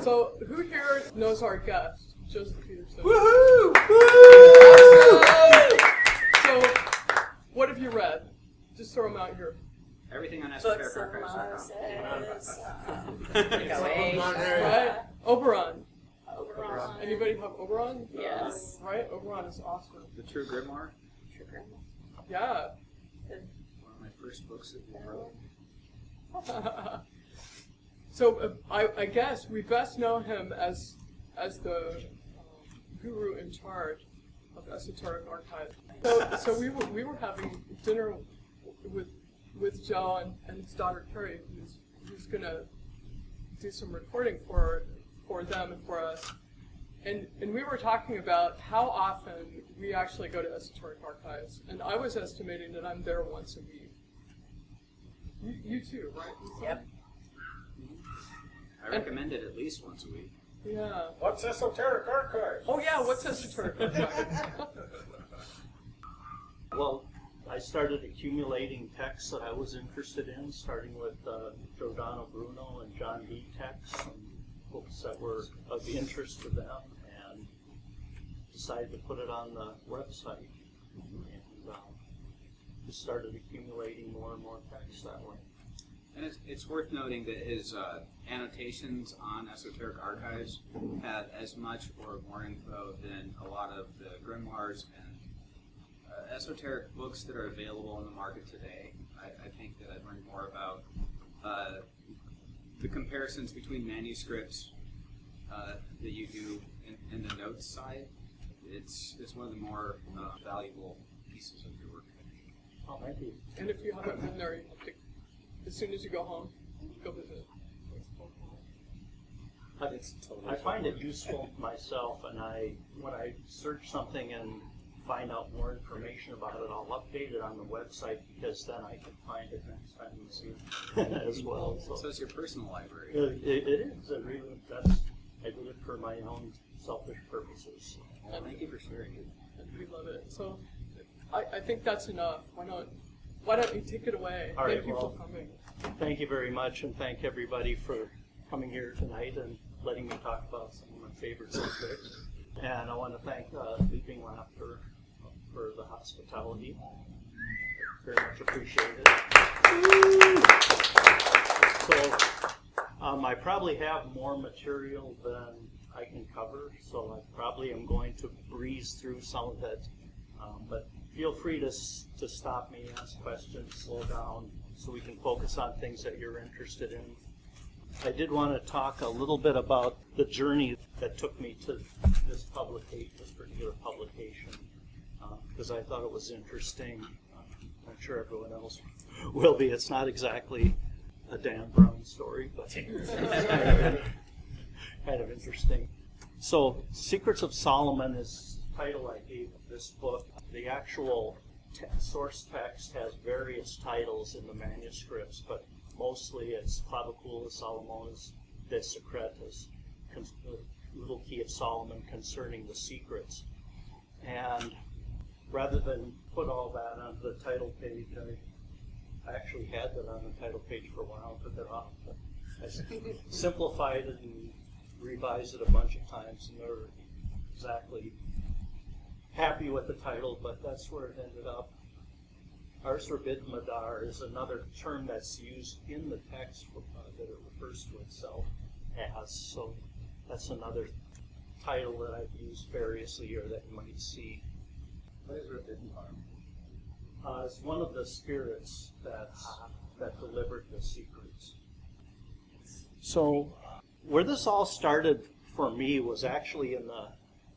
So, who here knows our guest, Joseph Peterson? Woohoo! So, what have you read? Just throw them out here. Everything on Esoteric Archives. Right? Oberon. Oberon. Anybody have Oberon? Yes. Right? Oberon is awesome. The True Grimoire. Yeah. One of my first books that we wrote. So I guess we best know him as the guru in charge of Esoteric Archives. So we were having dinner with Joe and his daughter Carrie, who's gonna do some recording for them and for us. And we were talking about how often we actually go to Esoteric Archives, and I was estimating that I'm there once a week. You too, right? Yep. I recommend it at least once a week. Yeah. What's Esoteric Archives? Oh yeah, what's Esoteric Archives? Well, I started accumulating texts that I was interested in, starting with Giordano Bruno and John Dee texts, and books that were of interest to them, and decided to put it on the website. And just started accumulating more and more texts that way. And it's worth noting that his annotations on Esoteric Archives have as much or more info than a lot of the grimoires and esoteric books that are available in the market today. I think that I've learned more about the comparisons between manuscripts that you do in the notes side. It's one of the more valuable pieces of your work, I think. Oh, thank you. And if you haven't been there, you have to, as soon as you go home, go visit. I find it useful myself, and when I search something and find out more information about it, I'll update it on the website, because then I can find it next time you see it as well. So it's your personal library. It is. It really. I do it for my own selfish purposes. Well, thank you for sharing it. And we love it. So I think that's enough. Why don't you take it away? All right, Thank you well, for coming. Thank you very much, and thank everybody for coming here tonight and letting me talk about some of my favorite subjects. And I want to thank Leaping Laughter for the hospitality. Very much appreciated. So I probably have more material than I can cover, so I probably am going to breeze through some of it. But feel free to stop me, ask questions, slow down, so we can focus on things that you're interested in. I did want to talk a little bit about the journey that took me to this particular publication, because I thought it was interesting. I'm sure everyone else will be. It's not exactly a Dan Brown story, but kind of interesting. So, Secrets of Solomon is the title I gave this book. The actual source text has various titles in the manuscripts, but mostly it's Claviculas Salomonis de Secretis, the little key of Solomon concerning the secrets. And rather than put all that on the title page, I actually had that on the title page for a while, took it off. But I simplified it and revised it a bunch of times, and never exactly happy with the title, but that's where it ended up. Ars Forbid Madar is another term that's used in the text that it refers to itself as, so that's another title that I've used variously or that you might see. What is Forbidden Harm? It's one of the spirits that delivered the secrets. So where this all started for me was actually in the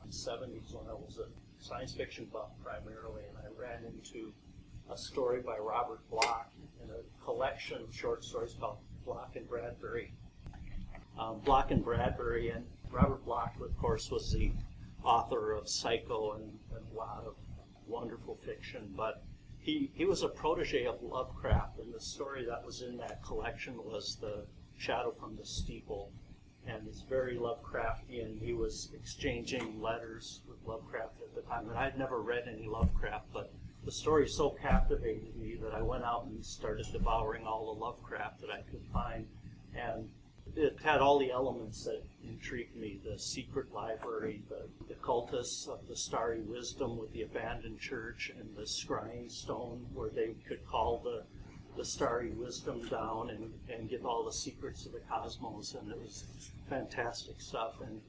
70s when I was a science fiction buff primarily, and I ran into a story by Robert Bloch in a collection of short stories called Bloch and Bradbury. Bloch and Bradbury, and Robert Bloch, of course, was the author of Psycho and a lot of wonderful fiction, but he was a protege of Lovecraft, and the story that was in that collection was The Shadow from the Steeple, and it's very Lovecraftian. He was exchanging letters with Lovecraft at the time, and I'd never read any Lovecraft, but the story so captivated me that I went out and started devouring all the Lovecraft that I could find, and it had all the elements that intrigued me: the secret library, the cultists of the starry wisdom with the abandoned church, and the scrying stone where they could call the starry wisdom down and get all the secrets of the cosmos, and it was fantastic stuff. And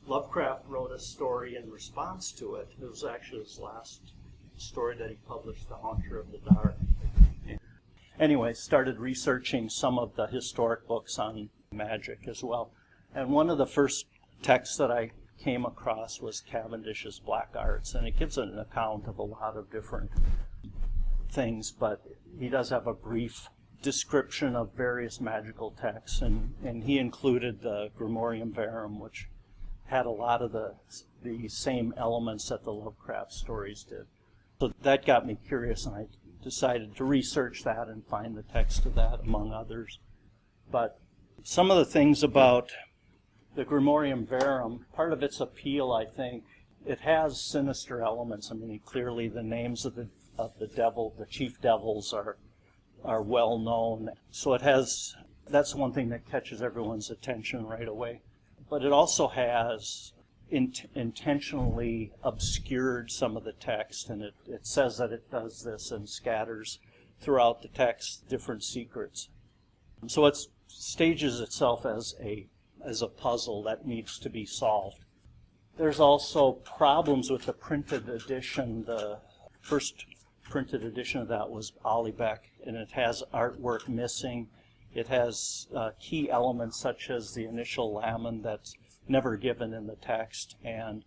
Lovecraft wrote a story in response to it. It was actually his last story that he published, The Haunter of the Dark. Anyway, started researching some of the historic books on magic as well. And one of the first texts that I came across was Cavendish's Black Arts, and it gives an account of a lot of different things, but he does have a brief description of various magical texts, and he included the Grimorium Verum, which had a lot of the same elements that the Lovecraft stories did. So that got me curious, and I decided to research that and find the text of that, among others. But some of the things about the Grimorium Verum, part of its appeal, I think, it has sinister elements. I mean, clearly the names of the devil, the chief devils, are well known. So it has, that's one thing that catches everyone's attention right away. But it also has intentionally obscured some of the text, and it says that it does this and scatters throughout the text different secrets. So it stages itself as a puzzle that needs to be solved. There's also problems with the printed edition. The first printed edition of that was Olibeck, and it has artwork missing. It has key elements such as the initial lamen that's never given in the text, and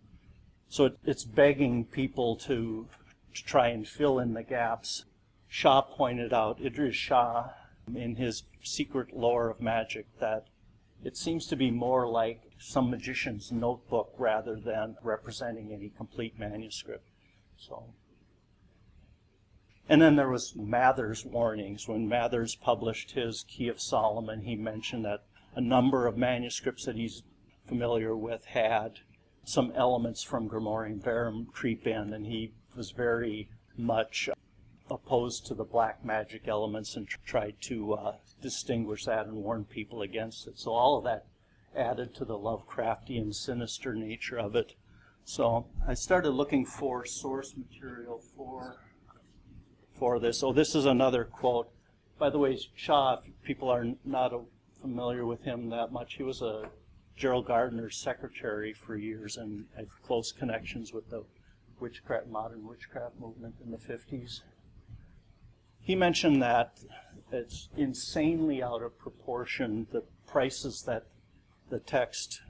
so it's begging people to try and fill in the gaps. Shah pointed out, Idris Shah, in his Secret Lore of Magic, that it seems to be more like some magician's notebook rather than representing any complete manuscript. And then there was Mather's warnings. When Mathers published his Key of Solomon, he mentioned that a number of manuscripts that he's familiar with had some elements from Grimorium Verum creep in, and he was very much opposed to the black magic elements and tried to distinguish that and warn people against it. So all of that added to the Lovecraftian sinister nature of it. So I started looking for source material for this. Oh, this is another quote. By the way, Shah, if people are not familiar with him that much, he was a Gerald Gardner's secretary for years and had close connections with the modern witchcraft movement in the 50s. He mentioned that it's insanely out of proportion, the prices that the text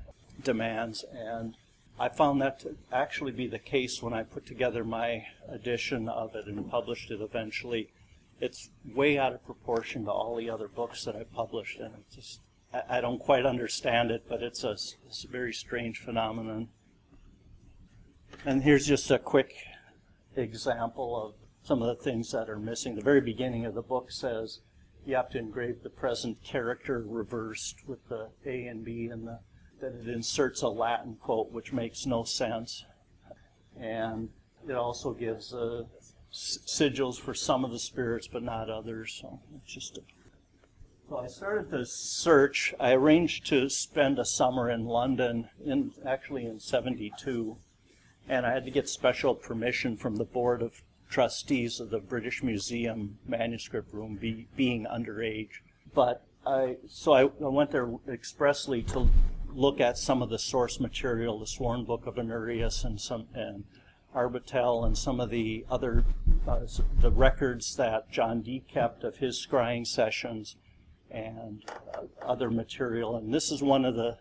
demands, and I found that to actually be the case when I put together my edition of it and published it eventually. It's way out of proportion to all the other books that I published, and it's just, I don't quite understand it, but it's a very strange phenomenon. And here's just a quick example of some of the things that are missing. The very beginning of the book says you have to engrave the present character reversed with the A and B, and that it inserts a Latin quote, which makes no sense. And it also gives sigils for some of the spirits, but not others. So it's just So I started to search. I arranged to spend a summer in London, actually in '72, and I had to get special permission from the Board of Trustees of the British Museum manuscript room, being underage. But I went there expressly to look at some of the source material, the Sworn Book of Honorius and Arbitel, and some of the other the records that John Dee kept of his scrying sessions, and other material. And this is one of the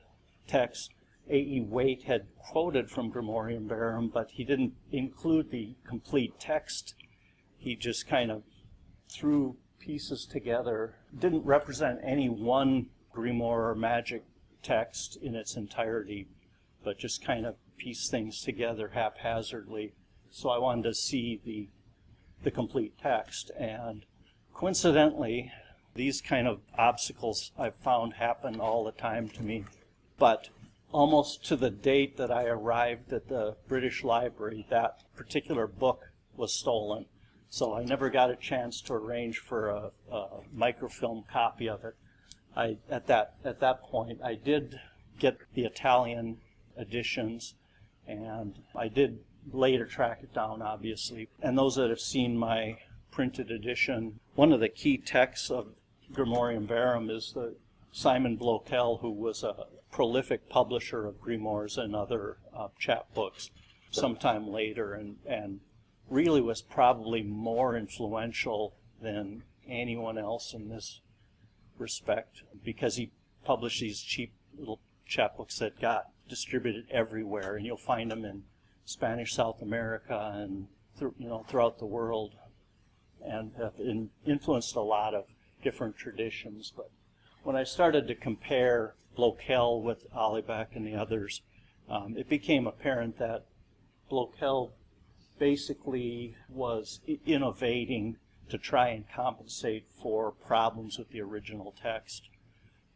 texts A.E. Waite had quoted from Grimorium Verum, but he didn't include the complete text. He just kind of threw pieces together. Didn't represent any one grimoire or magic text in its entirety, but just kind of piece things together haphazardly. So I wanted to see the complete text. And coincidentally, these kind of obstacles I've found happen all the time to me. But almost to the date that I arrived at the British Library, that particular book was stolen. So I never got a chance to arrange for a microfilm copy of it. at that point I did get the Italian editions, and I did later track it down, obviously. And those that have seen my printed edition, one of the key texts of Grimorium Verum is the Simon Blokel, who was a prolific publisher of grimoires and other chapbooks sometime later, and really was probably more influential than anyone else in this respect, because he published these cheap little chapbooks that got distributed everywhere, and you'll find them in Spanish South America and throughout the world, and have influenced a lot of different traditions. But when I started to compare Blokel with Alibeck and the others, it became apparent that Blokel basically was innovating to try and compensate for problems with the original text.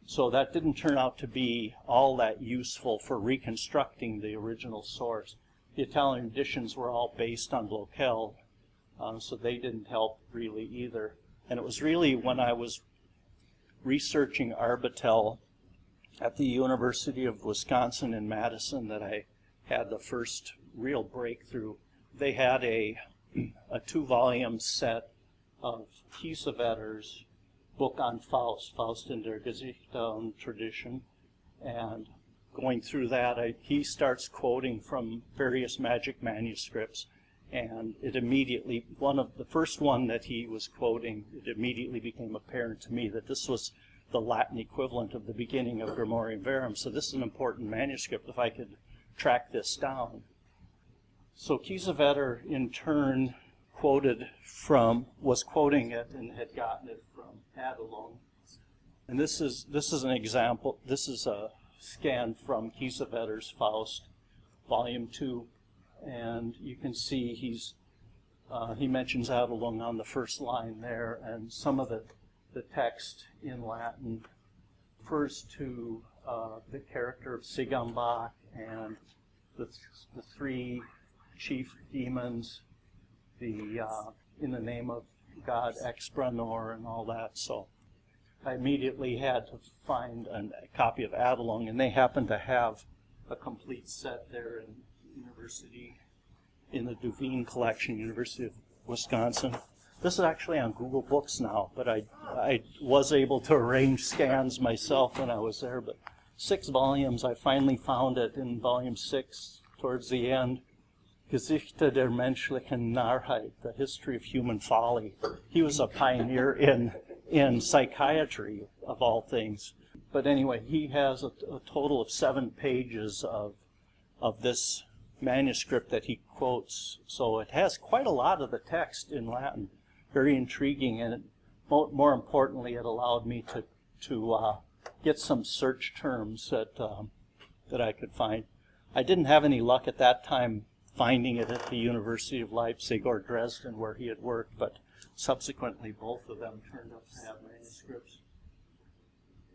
So that didn't turn out to be all that useful for reconstructing the original source. The Italian editions were all based on Blokel, so they didn't help really either. And it was really when I was researching Arbitel at the University of Wisconsin in Madison that I had the first real breakthrough. They had a 2-volume set of Kiesewetters' book on Faust, Faust in der Geschichte und Tradition, and going through that, he starts quoting from various magic manuscripts, and it immediately, the first one that he was quoting, it immediately became apparent to me that this was the Latin equivalent of the beginning of Grimorium Verum, so this is an important manuscript if I could track this down. So Kiesewetter, in turn, was quoting it and had gotten it from Adelung. And this is an example, this is a scan from Kiesewetter's Faust, Volume 2, and you can see he mentions Adelung on the first line there, and some of the text in Latin refers to the character of Sigambach and the 3 chief demons, in the name of God Expranor and all that. So I immediately had to find a copy of Adelung, and they happen to have a complete set there in the Duveen collection, University of Wisconsin. This is actually on Google Books now, but I was able to arrange scans myself when I was there. But 6 volumes, I finally found it in volume 6 towards the end. Geschichte der menschlichen Narrheit, the history of human folly. He was a pioneer in psychiatry, of all things. But anyway, he has a total of 7 pages of this manuscript that he quotes. So it has quite a lot of the text in Latin. Very intriguing, and more importantly, it allowed me to get some search terms that I could find. I didn't have any luck at that time finding it at the University of Leipzig or Dresden where he had worked, but subsequently both of them turned up to have manuscripts.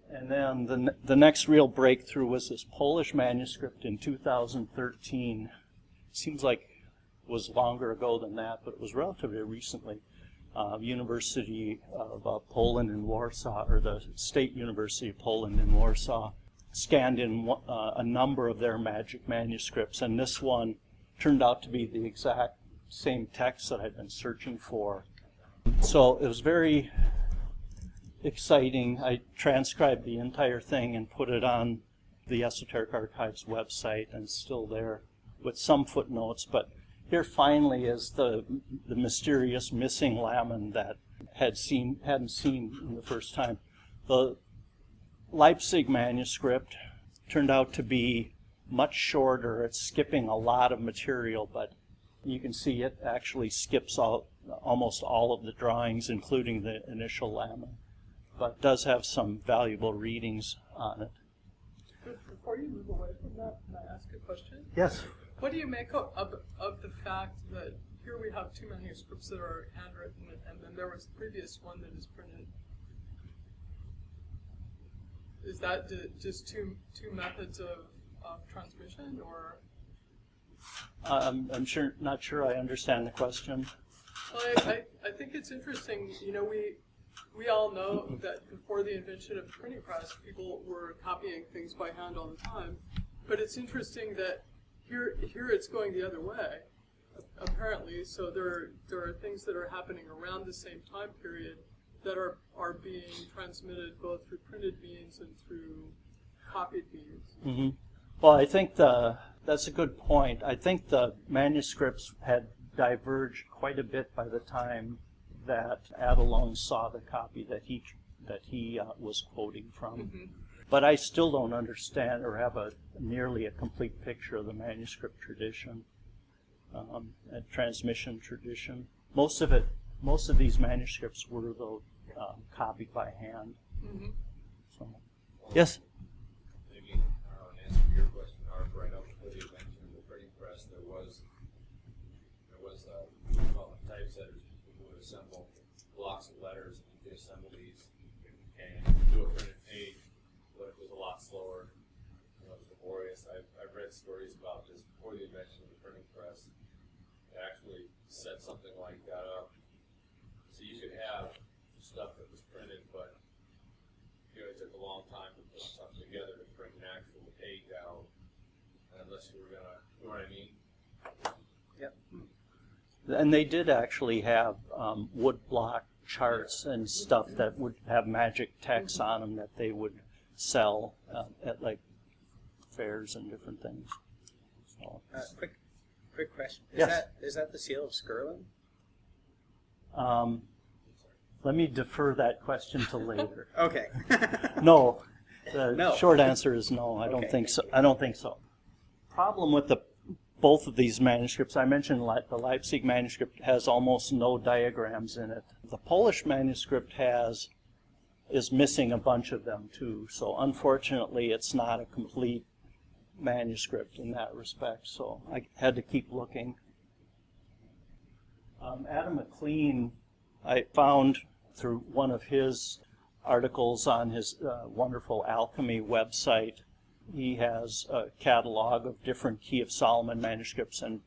And then the next real breakthrough was this Polish manuscript in 2013. Seems like it was longer ago than that, but it was relatively recently. University of Poland in Warsaw, or the State University of Poland in Warsaw, scanned in a number of their magic manuscripts, and this one turned out to be the exact same text that I'd been searching for. So it was very exciting. I transcribed the entire thing and put it on the Esoteric Archives website, and it's still there with some footnotes. But here finally is the mysterious missing Laman that hadn't seen in the first time. The Leipzig manuscript turned out to be much shorter. It's skipping a lot of material, but you can see it actually skips almost all of the drawings, including the initial Laman, but does have some valuable readings on it. Before you move away from that, can I ask a question? Yes. What do you make of the fact that here we have 2 manuscripts that are handwritten, and then there was the previous one that is printed? Is that just two methods of transmission, or? I'm not sure I understand the question. Well, I think it's interesting. You know, we all know that before the invention of the printing press, people were copying things by hand all the time. But it's interesting that here it's going the other way, apparently. So there are things that are happening around the same time period that are being transmitted both through printed means and through copied means. Mm-hmm. Well, I think that's a good point. I think the manuscripts had diverged quite a bit by the time that Adelung saw the copy that he was quoting from. Mm-hmm. But I still don't understand or have nearly a complete picture of the manuscript tradition, and transmission tradition. Most of these manuscripts were though copied by hand. Mm-hmm. So, yes. Maybe in answer to your question, Art, right up before the invention of the printing press, there was typesetters. People would assemble blocks of letters, and you could assemble these and do a printed page, but it was a lot slower. It was laborious. I've read stories about this before the invention of the printing press. They actually set something like that up, so you could have stuff that was printed, but it took a long time to put something together to print an actual page out, unless you were gonna, you know what I mean? Yep. And they did actually have wood block charts and stuff that would have magic text on them that they would sell at like fairs and different things. So, Quick question. Yes. Is that the seal of Scirlin? let me defer that question to later. Okay. No. The No. short answer is no. I don't Okay, think so. thank I don't think so. Problem with both of these manuscripts, I mentioned the Leipzig manuscript has almost no diagrams in it. The Polish manuscript is missing a bunch of them too. So unfortunately, it's not a complete manuscript in that respect. So I had to keep looking. Adam McLean, I found through one of his articles on his wonderful alchemy website. He has a catalog of different Key of Solomon manuscripts, and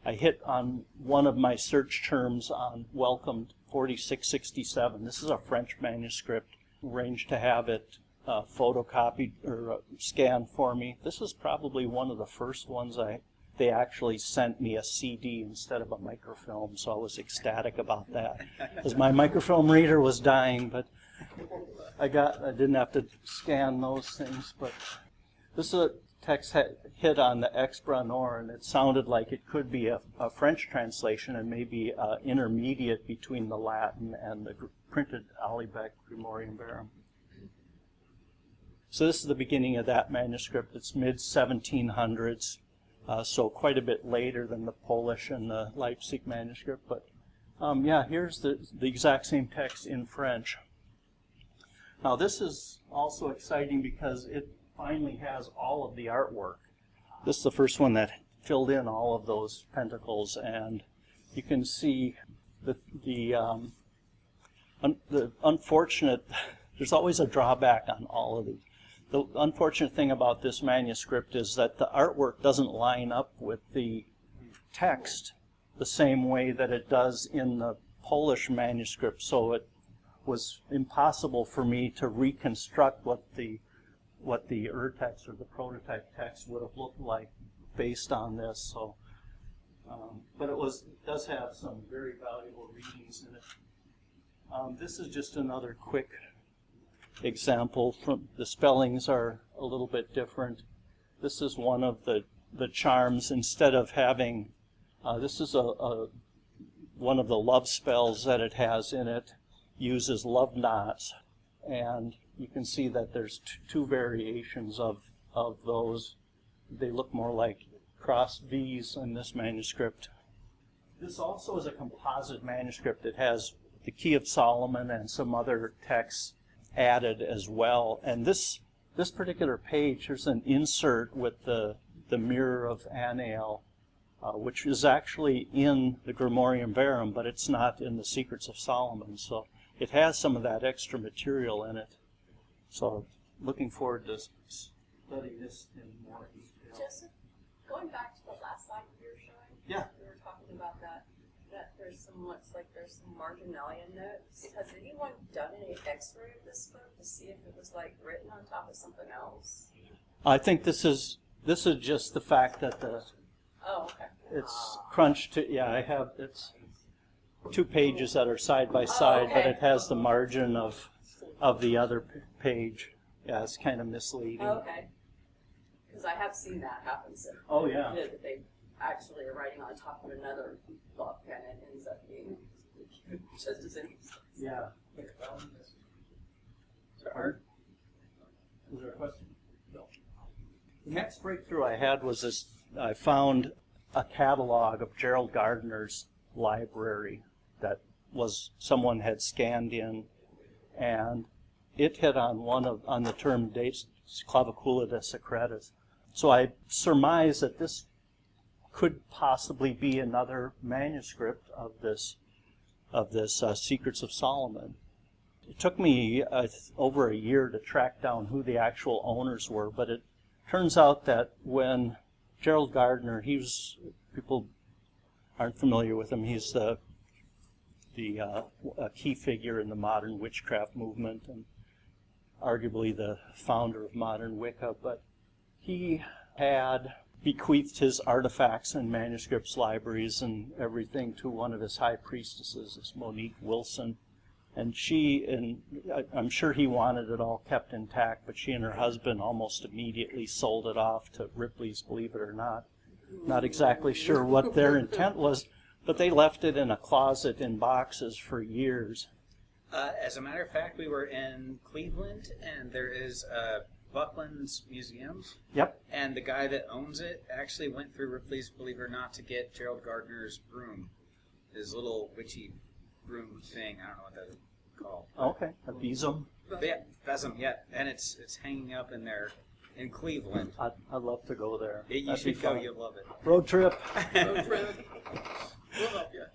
I hit on one of my search terms on Welcome 4667. This is a French manuscript. Arranged to have it photocopied or scanned for me. This is probably one of the first ones they actually sent me a CD instead of a microfilm, so I was ecstatic about that, because my microfilm reader was dying, but I didn't have to scan those things. But this is a text hit on the Expranor, and it sounded like it could be a French translation and maybe intermediate between the Latin and the printed Alibec Grimorium Verum. So this is the beginning of that manuscript. It's mid-1700s. So quite a bit later than the Polish and the Leipzig manuscript. But yeah, here's the exact same text in French. Now this is also exciting because it finally has all of the artwork. This is the first one that filled in all of those pentacles, and you can see the unfortunate, there's always a drawback on all of these. The unfortunate thing about this manuscript is that the artwork doesn't line up with the text the same way that it does in the Polish manuscript, so it was impossible for me to reconstruct what the urtext or the prototype text would have looked like based on this. So, but it does have some very valuable readings in it. This is just another quick example. From the spellings are a little bit different. This is one of the charms. Instead of having, this is one of the love spells that it has in it. Uses love knots, and you can see that there's two variations of those. They look more like cross V's in this manuscript. This also is a composite manuscript. It has the Key of Solomon and some other texts added as well. And this particular page, there's an insert with the Mirror of Anael, which is actually in the Grimorium Verum, but it's not in the Secrets of Solomon. So it has some of that extra material in it. So looking forward to studying this in more detail. Joseph, going back to the last slide you were showing, Yeah. we were talking about that there's some marginalia notes. Has anyone done any X-ray of this book to see if it was like written on top of something else? I think this is just the fact that Oh, okay. it's crunched to, yeah, it's 2 pages that are side by side, but okay. it has the margin of the other page. Yeah, it's kind of misleading. Okay. Because I have seen that happen. So Oh, yeah. that they actually are writing on top of another book, and it ends up being just as interesting. Yeah. Art? Is there a question? No. The next breakthrough I had was this. I found a catalog of Gerald Gardner's library that someone had scanned in, and it hit on the term De Clavicula de Secretis. So I surmise that this could possibly be another manuscript of this Secrets of Solomon. It took me over a year to track down who the actual owners were, but it turns out that when Gerald Gardner, people aren't familiar with him, he's a key figure in the modern witchcraft movement and arguably the founder of modern Wicca, but he had bequeathed his artifacts and manuscripts, libraries, and everything to one of his high priestesses, this Monique Wilson. And I'm sure he wanted it all kept intact, but she and her husband almost immediately sold it off to Ripley's, believe it or not. Not exactly sure what their intent was, but they left it in a closet in boxes for years. As a matter of fact, we were in Cleveland, and there is Buckland's Museum. Yep. And the guy that owns it actually went through Ripley's, believe it or not, to get Gerald Gardner's broom. His little witchy broom thing. I don't know what that's called. Okay, a besom. Yeah, besom, yeah. And it's hanging up in there in Cleveland. I'd love to go there. You That'd be should go, fun. you'll love it. Road trip. We'll help you.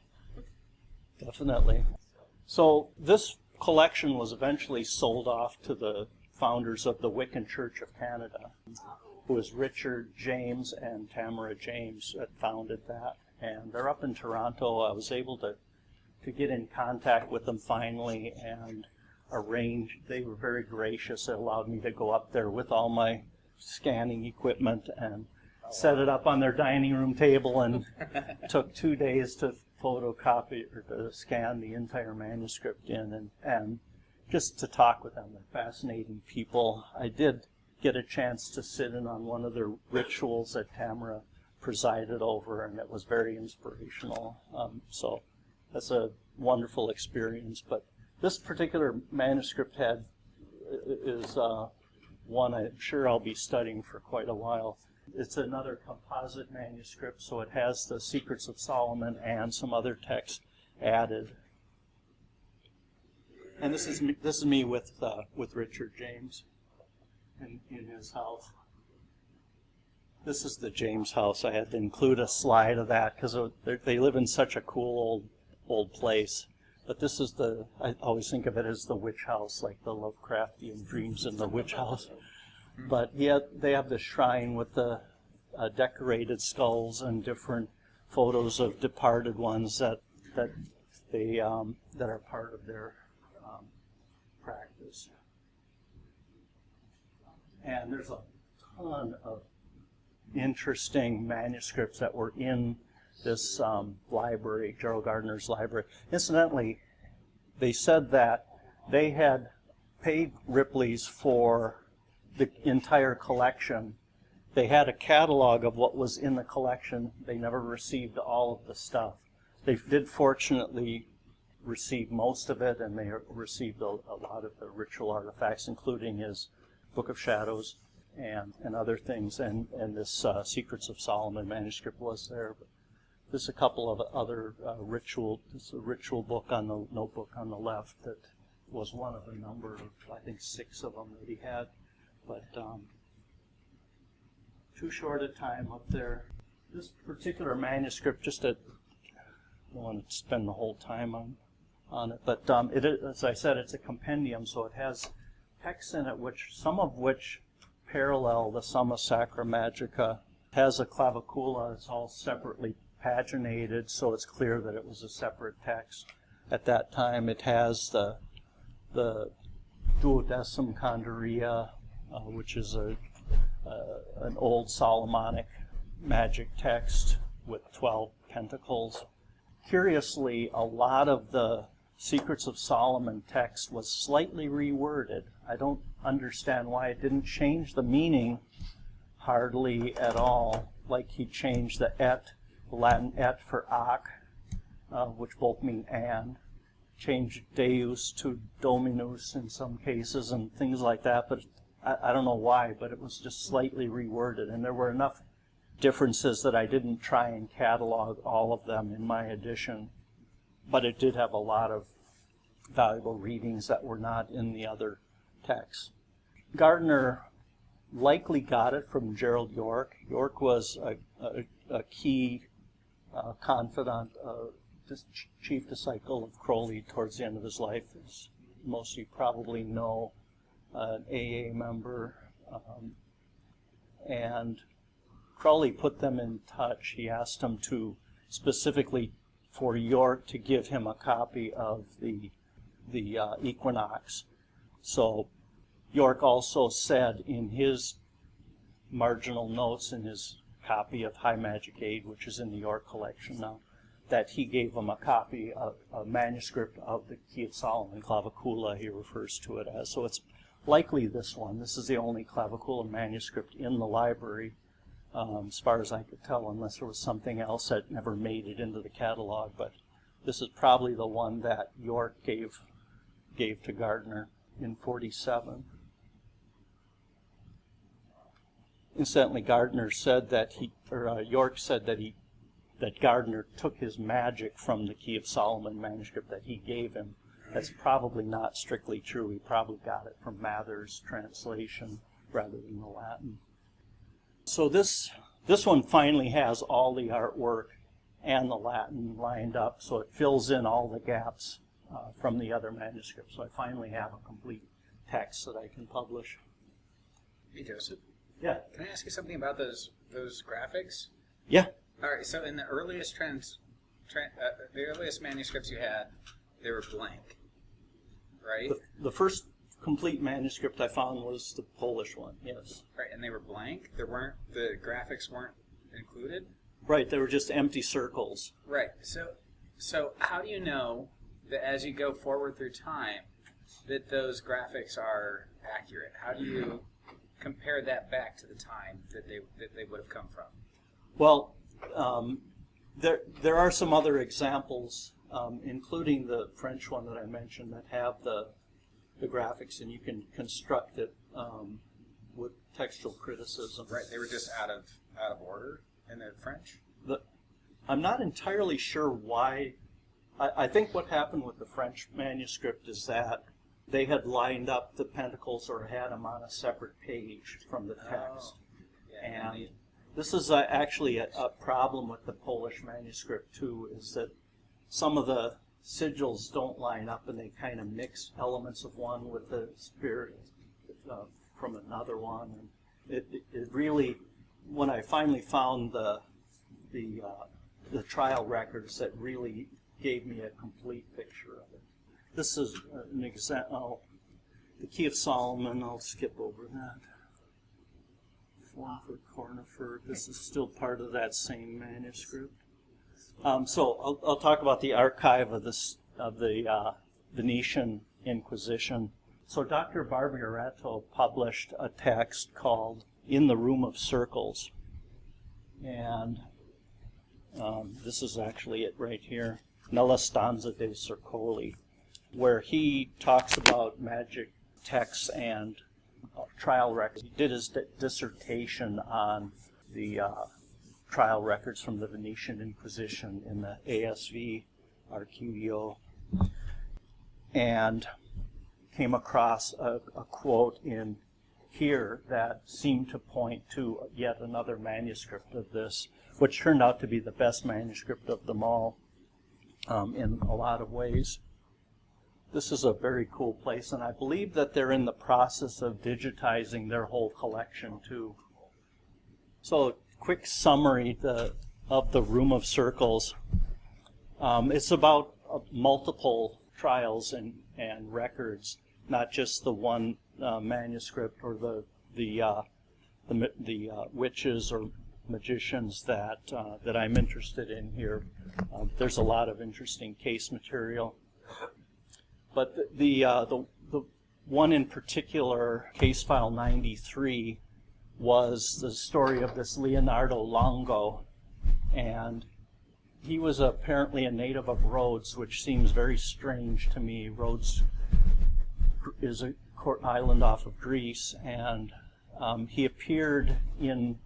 Definitely. So this collection was eventually sold off to the founders of the Wiccan Church of Canada, who was Richard James and Tamara James that founded that. And they're up in Toronto. I was able to get in contact with them finally and arrange. They were very gracious. It allowed me to go up there with all my scanning equipment and set it up on their dining room table, and took 2 days to photocopy or to scan the entire manuscript in and just to talk with them. They're fascinating people. I did get a chance to sit in on one of the rituals that Tamara presided over, and it was very inspirational. So that's a wonderful experience. But this particular manuscript is one I'm sure I'll be studying for quite a while. It's another composite manuscript, so it has the Secrets of Solomon and some other texts added. And this is me with Richard James in his house. This is the James house. I had to include a slide of that because they live in such a cool old place. But this is I always think of it as the witch house, like the Lovecraftian dreams in the witch house. But they have this shrine with the decorated skulls and different photos of departed ones that are part of their practice. And there's a ton of interesting manuscripts that were in this library, Gerald Gardner's library. Incidentally, they said that they had paid Ripley's for the entire collection. They had a catalog of what was in the collection. They never received all of the stuff. They did fortunately receive most of it, and they received a lot of the ritual artifacts, including his Book of Shadows and other things, and this Secrets of Solomon manuscript was there. But there's a couple of other this is a ritual book on the notebook on the left that was one of a number of, I think, 6 of them that he had. But too short a time up there. This particular manuscript, I don't want to spend the whole time on it, but it is, as I said, it's a compendium, so it has texts in it, some of which parallel the Summa Sacra Magica. It has a clavicula. It's all separately paginated, so it's clear that it was a separate text at that time. It has the duodecim canderia, which is an old Solomonic magic text with 12 pentacles. Curiously, a lot of the Secrets of Solomon text was slightly reworded. I don't understand why it didn't change the meaning hardly at all, like he changed the Latin et for ac, which both mean and, changed deus to dominus in some cases and things like that, but I don't know why, but it was just slightly reworded, and there were enough differences that I didn't try and catalog all of them in my edition, but it did have a lot of valuable readings that were not in the other texts. Gardner likely got it from Gerald York. York was a key confidant, chief disciple of Crowley towards the end of his life. As most of you probably know, an AA member, and Crowley put them in touch. He asked him to specifically for York to give him a copy of the Equinox. So York also said in his marginal notes in his copy of High Magic Aid, which is in the York collection now, that he gave him a copy of a manuscript of the Key of Solomon, Clavicula, he refers to it as. So it's likely this one. This is the only Clavicula manuscript in the library, as far as I could tell, unless there was something else that never made it into the catalog. But this is probably the one that York gave to Gardner in 47. Incidentally, Gardner said that York said that Gardner took his magic from the Key of Solomon manuscript that he gave him. That's probably not strictly true. He probably got it from Mather's translation rather than the Latin. So this one finally has all the artwork and the Latin lined up, so it fills in all the gaps from the other manuscripts. So I finally have a complete text that I can publish. Hey, Joseph. Yeah. Can I ask you something about those graphics? Yeah. All right. So in the earliest the earliest manuscripts you had, they were blank, right? The first complete manuscript I found was the Polish one. Yes. Right, and they were blank. The graphics weren't included. Right. They were just empty circles. Right. So how do you know that as you go forward through time, that those graphics are accurate? How do you compare that back to the time that they would have come from? Well, there are some other examples, including the French one that I mentioned, that have the graphics, and you can construct it with textual criticism. Right, they were just out of order in the French. I'm not entirely sure why. I think what happened with the French manuscript is that they had lined up the pentacles or had them on a separate page from the text. Yeah, and this is actually a problem with the Polish manuscript too, is that some of the sigils don't line up and they kind of mix elements of one with the spirit from another one. And it really, when I finally found the trial records, that really gave me a complete picture of it. This is an example. The Key of Solomon, I'll skip over that. Form for Cornifer. This is still part of that same manuscript. So I'll talk about the archive of the Venetian Inquisition. So Dr. Barbaretto published a text called In the Room of Circles. And this is actually it right here, Nella Stanza dei Circoli, where he talks about magic texts and trial records. He did his dissertation on the trial records from the Venetian Inquisition in the ASV Archivio, and came across a quote in here that seemed to point to yet another manuscript of this, which turned out to be the best manuscript of them all in a lot of ways. This is a very cool place, and I believe that they're in the process of digitizing their whole collection too. So, quick summary, the of the Room of Circles. It's about multiple trials and records, not just the one manuscript or the witches or magicians that I'm interested in here. There's a lot of interesting case material, but the one in particular, case file 93, was the story of this Leonardo Longo, and he was apparently a native of Rhodes, which seems very strange to me. Rhodes is a island off of Greece, and he appeared in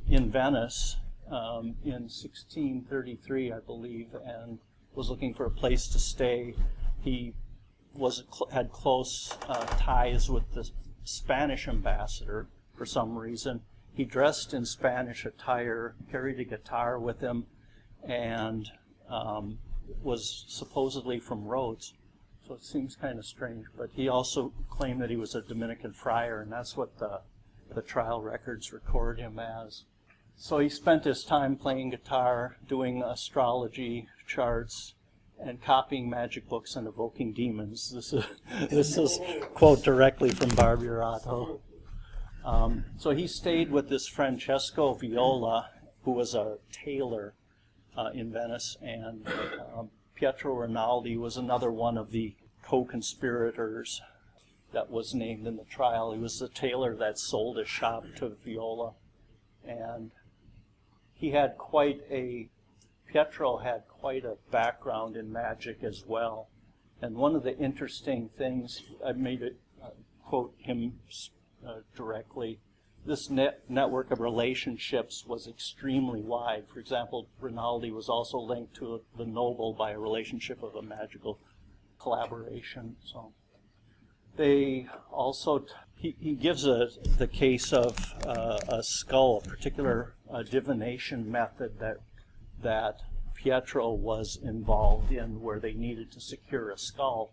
Venice in 1633, I believe, and was looking for a place to stay. He had close ties with the Spanish ambassador for some reason. He dressed in Spanish attire, carried a guitar with him, and was supposedly from Rhodes. So it seems kind of strange, but he also claimed that he was a Dominican friar, and that's what the trial records record him as. So he spent his time playing guitar, doing astrology charts, and copying magic books and evoking demons. This is quote directly from Barburato. So he stayed with this Francesco Viola, who was a tailor in Venice, and Pietro Rinaldi was another one of the co-conspirators that was named in the trial. He was the tailor that sold his shop to Viola, and Pietro had quite a background in magic as well. And one of the interesting things, I made it quote him directly, this network of relationships was extremely wide. For example, Rinaldi was also linked to the noble by a relationship of a magical collaboration. So they also, he gives the case of a skull, a particular divination method that Pietro was involved in, where they needed to secure a skull.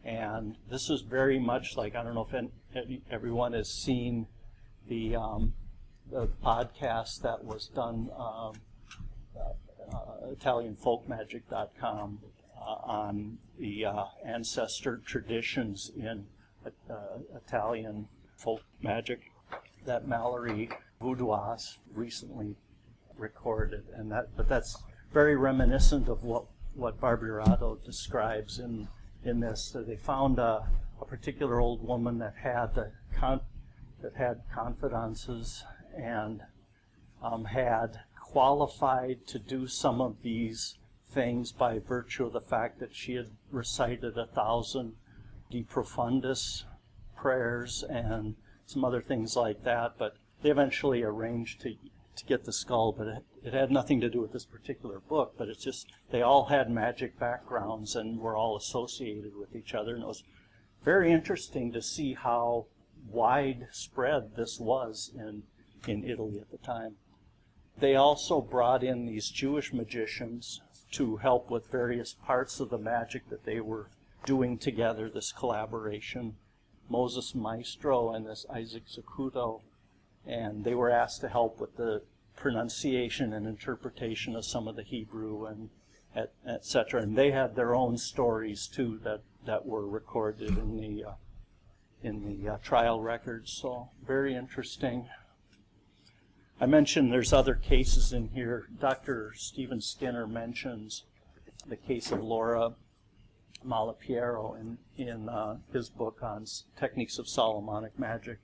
And this is very much like, I don't know if everyone has seen the podcast that was done, ItalianFolkMagic.com, on the ancestor traditions in Italian folk magic that Mallory Boudois recently recorded, but that's very reminiscent of what Barburato describes in this. So they found a particular old woman that had confidences and had qualified to do some of these things by virtue of the fact that she had recited 1,000 De Profundis prayers and some other things like that. But they eventually arranged to get the skull, but it had nothing to do with this particular book. But it's just they all had magic backgrounds and were all associated with each other, and it was very interesting to see how widespread this was in Italy at the time. They also brought in these Jewish magicians to help with various parts of the magic that they were doing together, this collaboration, Moses Maestro and this Isaac Zacuto, and they were asked to help with the pronunciation and interpretation of some of the Hebrew and etc. And they had their own stories too that were recorded in the trial records. So very interesting. I mentioned there's other cases in here. Dr. Stephen Skinner mentions the case of Laura Malapiero in his book on techniques of Solomonic magic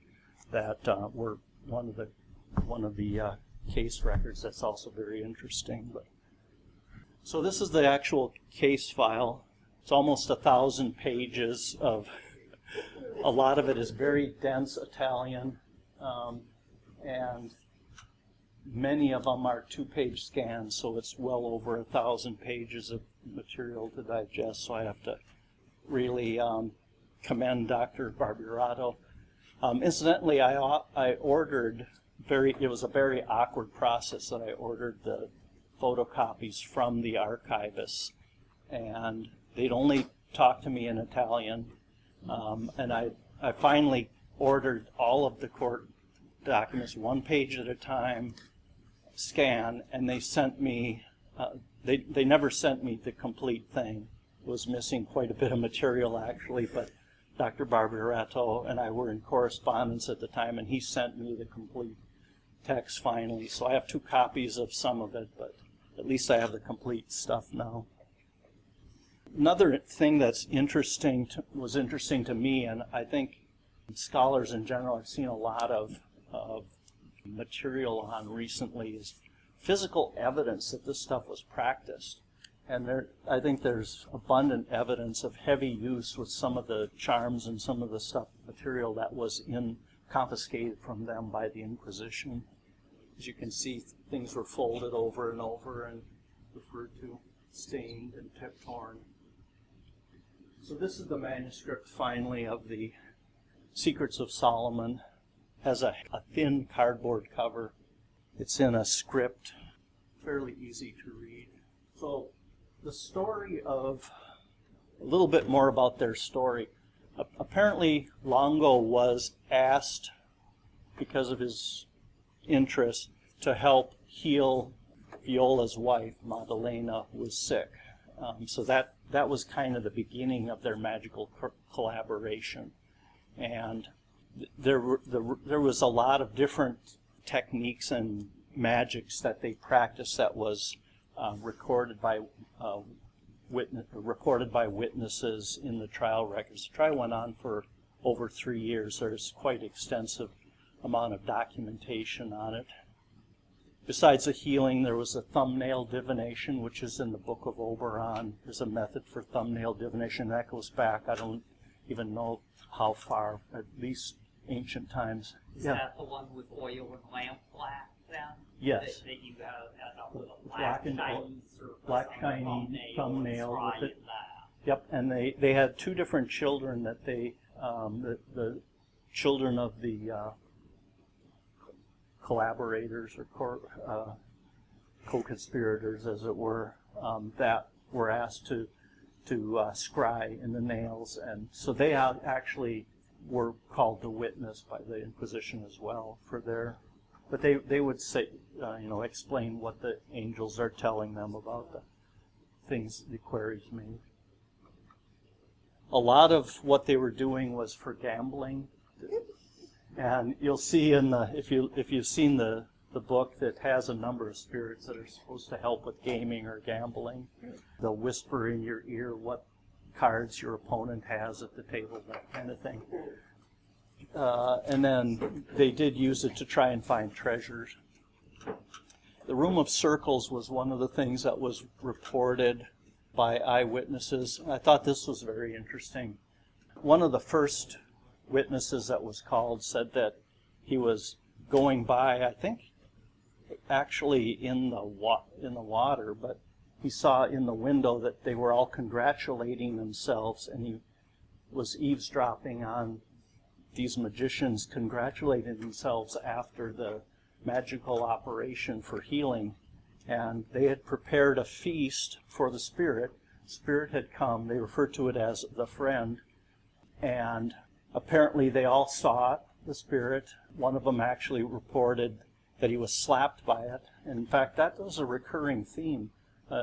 that were one of the case records. That's also very interesting. So this is the actual case file. It's almost 1,000 pages of. A lot of it is very dense Italian, and many of them are 2-page scans, so it's well over 1,000 pages of material to digest. So I have to really commend Dr. Barburato. Incidentally, I ordered it was a very awkward process that I ordered the photocopies from the archivists, and they'd only talk to me in Italian. And I finally ordered all of the court documents 1 page at a time, scan, and they sent me, they never sent me the complete thing. It was missing quite a bit of material, actually, but Dr. Barbaretto and I were in correspondence at the time, and he sent me the complete text finally. So I have 2 copies of some of it, but at least I have the complete stuff now. Another thing that's was interesting to me, and I think scholars in general have seen a lot of material on recently, is physical evidence that this stuff was practiced. And I think there's abundant evidence of heavy use with some of the charms and some of the material that was confiscated from them by the Inquisition. As you can see, things were folded over and over and referred to, stained and torn. So this is the manuscript, finally, of the Secrets of Solomon. Has a thin cardboard cover. It's in a script, fairly easy to read. So the story of, a little bit more about their story. Apparently Longo was asked, because of his interest, to help heal Viola's wife, Maddalena, who was sick. So that was kind of the beginning of their magical collaboration. And there was a lot of different techniques and magics that they practiced that was recorded by witnesses in the trial records. The trial went on for over 3 years. There's quite extensive amount of documentation on it. Besides the healing, there was a thumbnail divination, which is in the Book of Oberon. There's a method for thumbnail divination. That goes back, I don't even know how far, at least ancient times. Is that the one with oil and lampblack then? Yes. That you have with a Black and shiny surface black on the shiny thumbnail with it. that. Yep, and they had 2 different children that they, the children of the collaborators or co-conspirators, as it were, that were asked to scry in the nails, and so they actually were called to witness by the Inquisition as well for their. But they would say, explain what the angels are telling them about the things the queries made. A lot of what they were doing was for gambling, and you'll see in the if you've seen the book that has a number of spirits that are supposed to help with gaming or gambling. They'll whisper in your ear what cards your opponent has at the table, that kind of thing. And then they did use it to try and find treasures. The Room of Circles was one of the things that was reported by eyewitnesses. I thought this was very interesting. One of the first witnesses that was called said that he was going by, I think, actually in the water, but he saw in the window that they were all congratulating themselves, and he was eavesdropping on these magicians congratulating themselves after the magical operation for healing. And they had prepared a feast for the spirit. Spirit had come. They referred to it as the friend. And apparently they all saw it, the spirit. One of them actually reported that he was slapped by it. And in fact, that was a recurring theme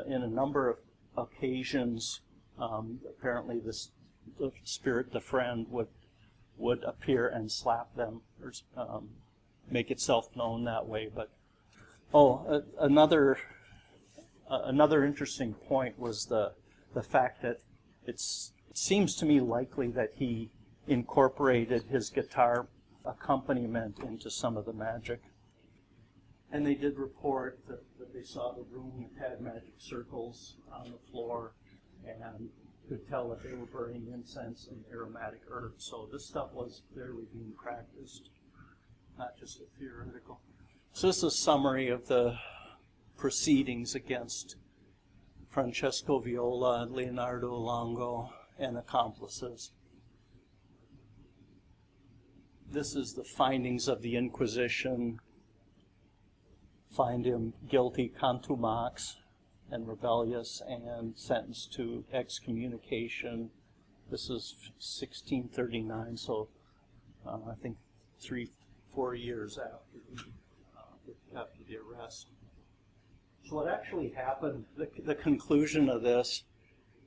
in a number of occasions. Apparently the spirit, the friend, would appear and slap them, or make itself known that way. But another interesting point was the fact that it seems to me likely that he incorporated his guitar accompaniment into some of the magic. And they did report that they saw the room had magic circles on the floor and could tell that they were burning incense and aromatic herbs. So this stuff was clearly being practiced, not just a theoretical. So this is a summary of the proceedings against Francesco Viola and Leonardo Longo and accomplices. This is the findings of the Inquisition. Find him guilty contumax and rebellious and sentenced to excommunication. This is 1639, so I think 3-4 years after the arrest. So what actually happened, the conclusion of this,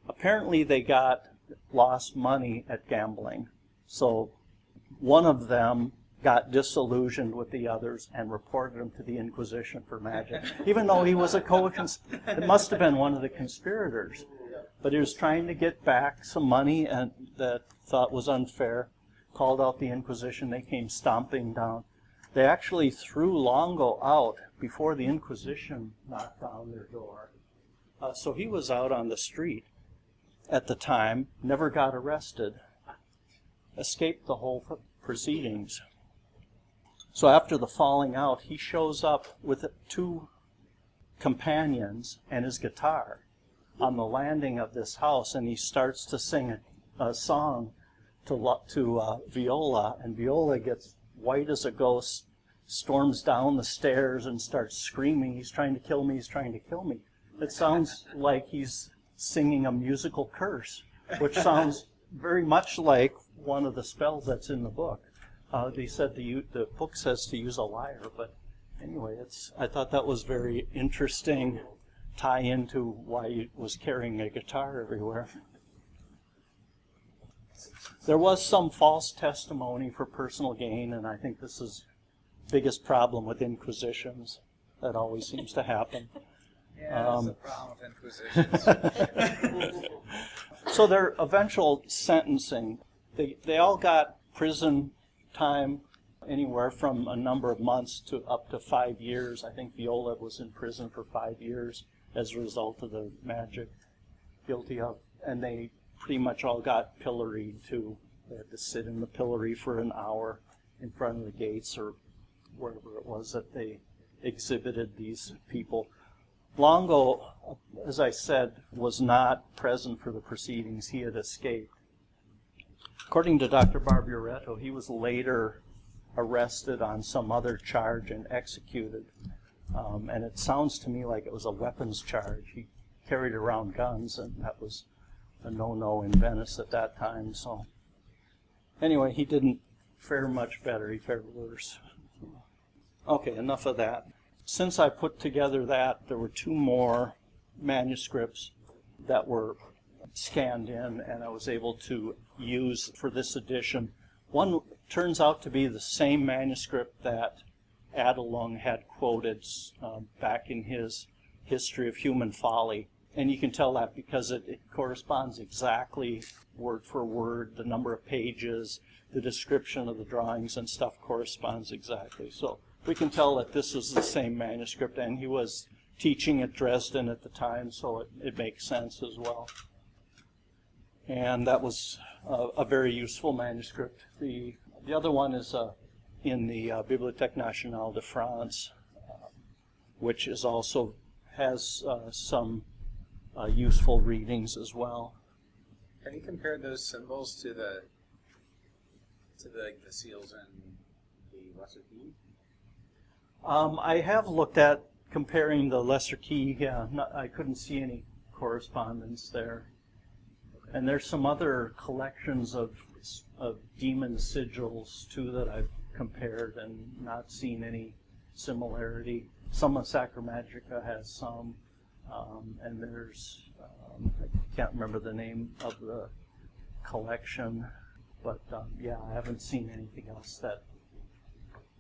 apparently they lost money at gambling. So one of them got disillusioned with the others and reported him to the Inquisition for magic, even though he was it must have been one of the conspirators. But he was trying to get back some money and that thought was unfair, called out the Inquisition. They came stomping down. They actually threw Longo out before the Inquisition knocked down their door. So he was out on the street at the time, never got arrested, escaped the whole proceedings. So after the falling out, he shows up with 2 companions and his guitar on the landing of this house, and he starts to sing a song to Viola, and Viola gets white as a ghost, storms down the stairs and starts screaming, "He's trying to kill me, he's trying to kill me." It sounds like he's singing a musical curse, which sounds very much like one of the spells that's in the book. They said the book says to use a lyre, but anyway, I thought that was very interesting tie into why he was carrying a guitar everywhere. There was some false testimony for personal gain, and I think this is the biggest problem with Inquisitions. That always seems to happen. Yeah, that's the problem with Inquisitions. So their eventual sentencing, they all got prison time anywhere from a number of months to up to 5 years. I think Viola was in prison for 5 years as a result of the magic guilty of, and they pretty much all got pilloried too. They had to sit in the pillory for an hour in front of the gates or wherever it was that they exhibited these people. Longo, as I said, was not present for the proceedings. He had escaped. According to Dr. Barburetto, he was later arrested on some other charge and executed. And it sounds to me like it was a weapons charge. He carried around guns, and that was a no-no in Venice at that time. So anyway, he didn't fare much better. He fared worse. Okay, enough of that. Since I put together that, there were 2 more manuscripts that were scanned in, and I was able to use for this edition. One turns out to be the same manuscript that Adelung had quoted back in his History of Human Folly. And you can tell that because it corresponds exactly word for word. The number of pages, the description of the drawings and stuff corresponds exactly. So we can tell that this is the same manuscript, and he was teaching at Dresden at the time, so it makes sense as well. And that was a very useful manuscript. The other one is in the Bibliothèque Nationale de France, which is also has some useful readings as well. Have you compared those symbols to the seals in the Lesser Key? I have looked at comparing the Lesser Key. Yeah, I couldn't see any correspondence there. And there's some other collections of demon sigils too that I've compared and not seen any similarity. Some of Sacromagica has some, and there's I can't remember the name of the collection, but yeah, I haven't seen anything else that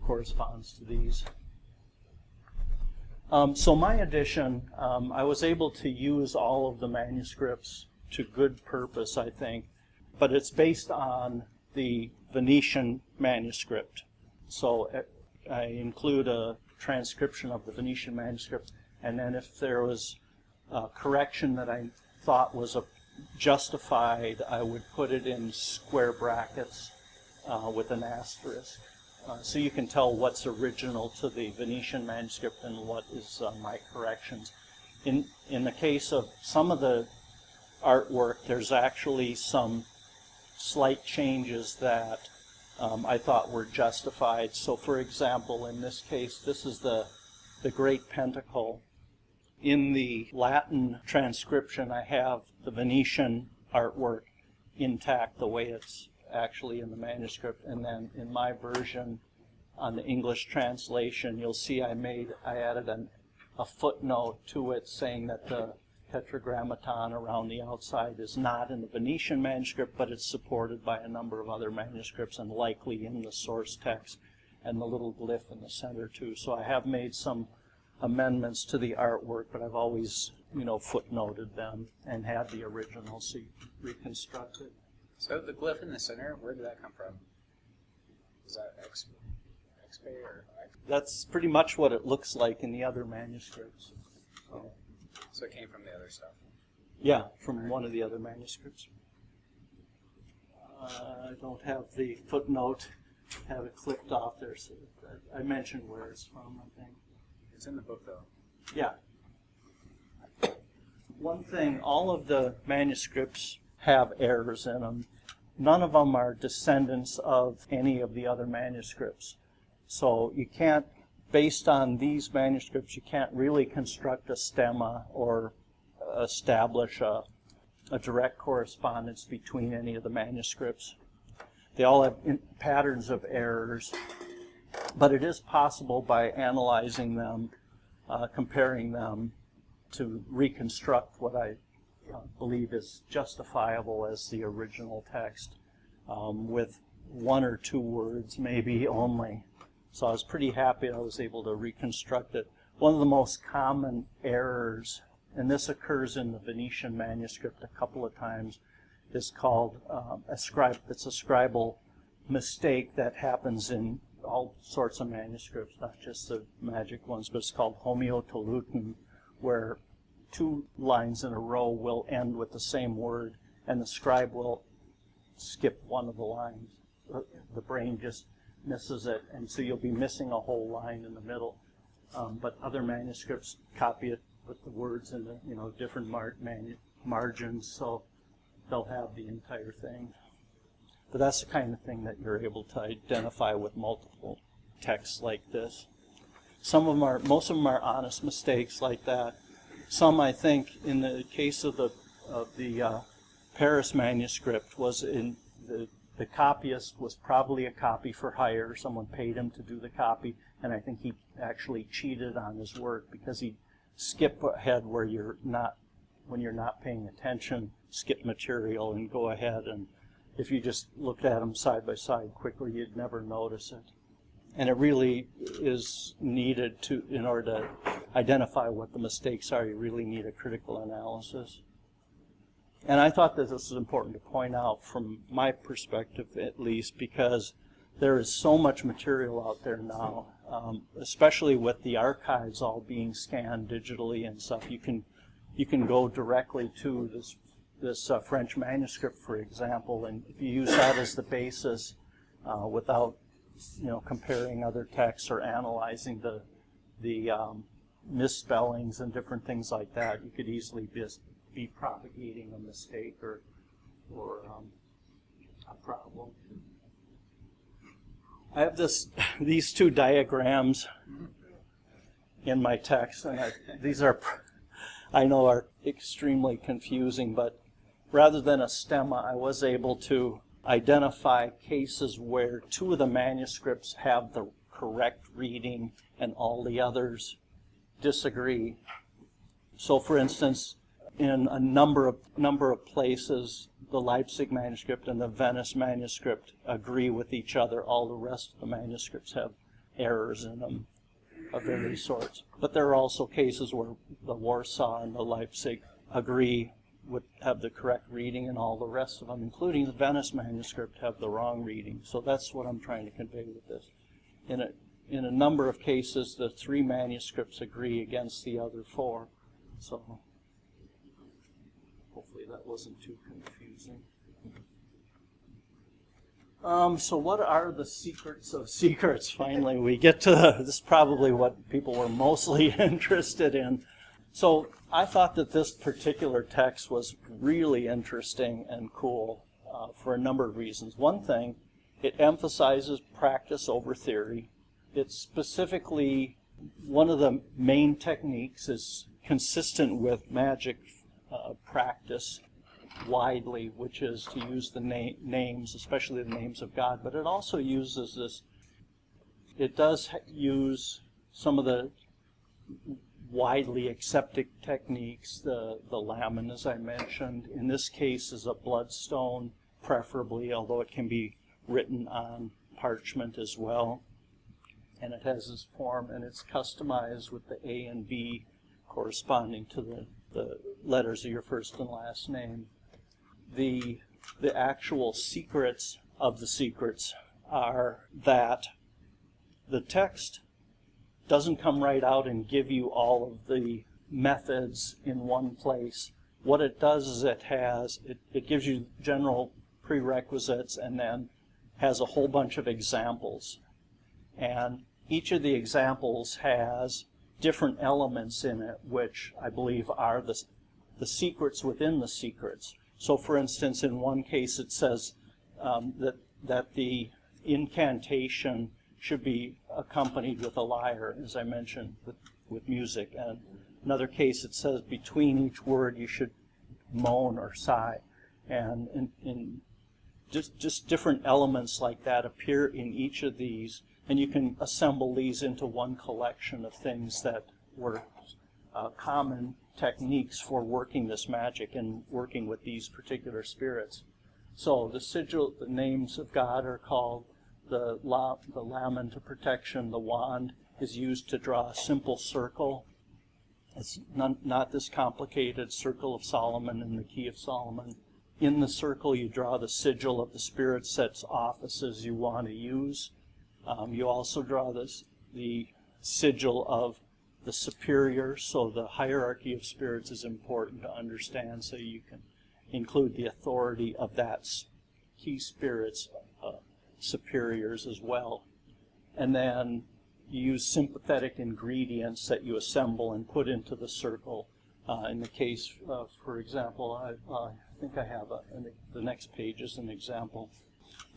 corresponds to these. So my edition, I was able to use all of the manuscripts to good purpose, I think, but it's based on the Venetian manuscript. So I include a transcription of the Venetian manuscript, and then if there was a correction that I thought was justified, I would put it in square brackets with an asterisk. So you can tell what's original to the Venetian manuscript and what is my corrections. In the case of some of the artwork, there's actually some slight changes that I thought were justified. So for example, in this case, this is the Great Pentacle. In the Latin transcription, I have the Venetian artwork intact the way it's actually in the manuscript, and then in my version on the English translation, you'll see I added a a footnote to it saying that the tetragrammaton around the outside is not in the Venetian manuscript, but it's supported by a number of other manuscripts and likely in the source text, and the little glyph in the center too. So I have made some amendments to the artwork, but I've always, footnoted them and had the original so you can reconstruct it. So the glyph in the center, where did that come from? Is that XP or X? That's pretty much what it looks like in the other manuscripts. So it came from the other stuff. Yeah, from one of the other manuscripts. I don't have the footnote, have it clipped off there, so I mentioned where it's from, I think. It's in the book, though. Yeah. One thing, all of the manuscripts have errors in them. None of them are descendants of any of the other manuscripts. So you can't, based on these manuscripts, you can't really construct a stemma or establish a direct correspondence between any of the manuscripts. They all have patterns of errors, but it is possible by analyzing them, comparing them, to reconstruct what I believe is justifiable as the original text with one or two words maybe only. So I was pretty happy I was able to reconstruct it. One of the most common errors, and this occurs in the Venetian manuscript a couple of times, is called it's a scribal mistake that happens in all sorts of manuscripts, not just the magic ones, but it's called homeotoluten, where two lines in a row will end with the same word, and the scribe will skip one of the lines. The brain just misses it, and so you'll be missing a whole line in the middle. But other manuscripts copy it with the words in the different margins, so they'll have the entire thing. But that's the kind of thing that you're able to identify with multiple texts like this. Most of them are honest mistakes like that. Some, I think, in the case of the Paris manuscript, was in the copyist was probably a copy for hire. Someone paid him to do the copy, and I think he actually cheated on his work because he skipped ahead when you're not paying attention, skip material and go ahead, and if you just looked at them side by side quickly, you'd never notice it. And it really is needed in order to identify what the mistakes are, you really need a critical analysis. And I thought that this was important to point out from my perspective, at least, because there is so much material out there now, especially with the archives all being scanned digitally and stuff. You can go directly to this French manuscript, for example, and if you use that as the basis without comparing other texts or analyzing the misspellings and different things like that, you could easily be propagating a mistake or a problem. I have these two diagrams in my text, and these are, I know, are extremely confusing, but rather than a stemma, I was able to identify cases where two of the manuscripts have the correct reading and all the others disagree. So, for instance, in a number of places, the Leipzig manuscript and the Venice manuscript agree with each other. All the rest of the manuscripts have errors in them of various sorts. But there are also cases where the Warsaw and the Leipzig agree, would have the correct reading, and all the rest of them, including the Venice manuscript, have the wrong reading. So that's what I'm trying to convey with this. In a number of cases, the three manuscripts agree against the other four. So hopefully that wasn't too confusing. So what are the secrets of secrets? Finally, we get to this is probably what people were mostly interested in. So I thought that this particular text was really interesting and cool for a number of reasons. One thing, it emphasizes practice over theory. It's specifically, one of the main techniques is consistent with magic practice widely, which is to use the names, especially the names of God, but it also uses this, it does use some of the widely accepted techniques. The lamen, as I mentioned, in this case is a bloodstone, preferably, although it can be written on parchment as well. And it has this form, and it's customized with the A and B corresponding to the letters of your first and last name. The actual secrets of the secrets are that the text doesn't come right out and give you all of the methods in one place. What it does is it gives you general prerequisites and then has a whole bunch of examples. And each of the examples has different elements in it, which I believe are the secrets within the secrets. So, for instance, in one case it says that the incantation should be accompanied with a lyre, as I mentioned, with music. And another case it says between each word you should moan or sigh. And in just different elements like that appear in each of these, and you can assemble these into one collection of things that were common techniques for working this magic and working with these particular spirits. So the sigil, the names of God are called, the lamen to protection, the wand is used to draw a simple circle. It's not this complicated circle of Solomon and the key of Solomon. In the circle you draw the sigil of the spirit set's offices you want to use. You also draw the sigil of the superior, so the hierarchy of spirits is important to understand, so you can include the authority of that key spirit's superiors as well. And then you use sympathetic ingredients that you assemble and put into the circle. In the case, for example, I think I have the next page is an example.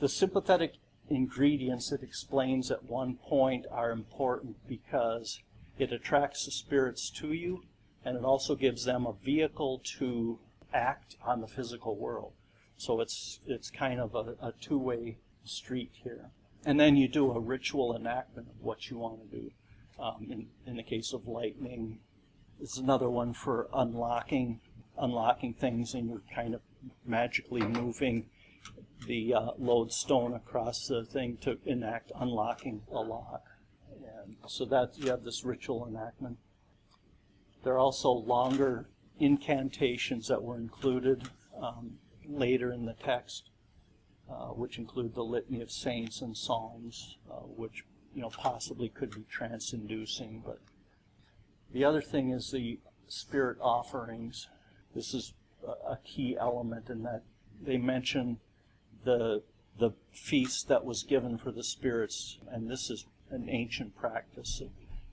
The sympathetic ingredients it explains at one point are important because it attracts the spirits to you, and it also gives them a vehicle to act on the physical world. So it's kind of a two-way street here. And then you do a ritual enactment of what you want to do. In the case of lightning, this is another one for unlocking things, and you're kind of magically moving the lodestone across the thing to enact unlocking a lock. And so that you have this ritual enactment. There are also longer incantations that were included later in the text, which include the litany of saints and psalms, which possibly could be trance-inducing. But the other thing is the spirit offerings. This is a key element in that they mention the feast that was given for the spirits, and this is an ancient practice. It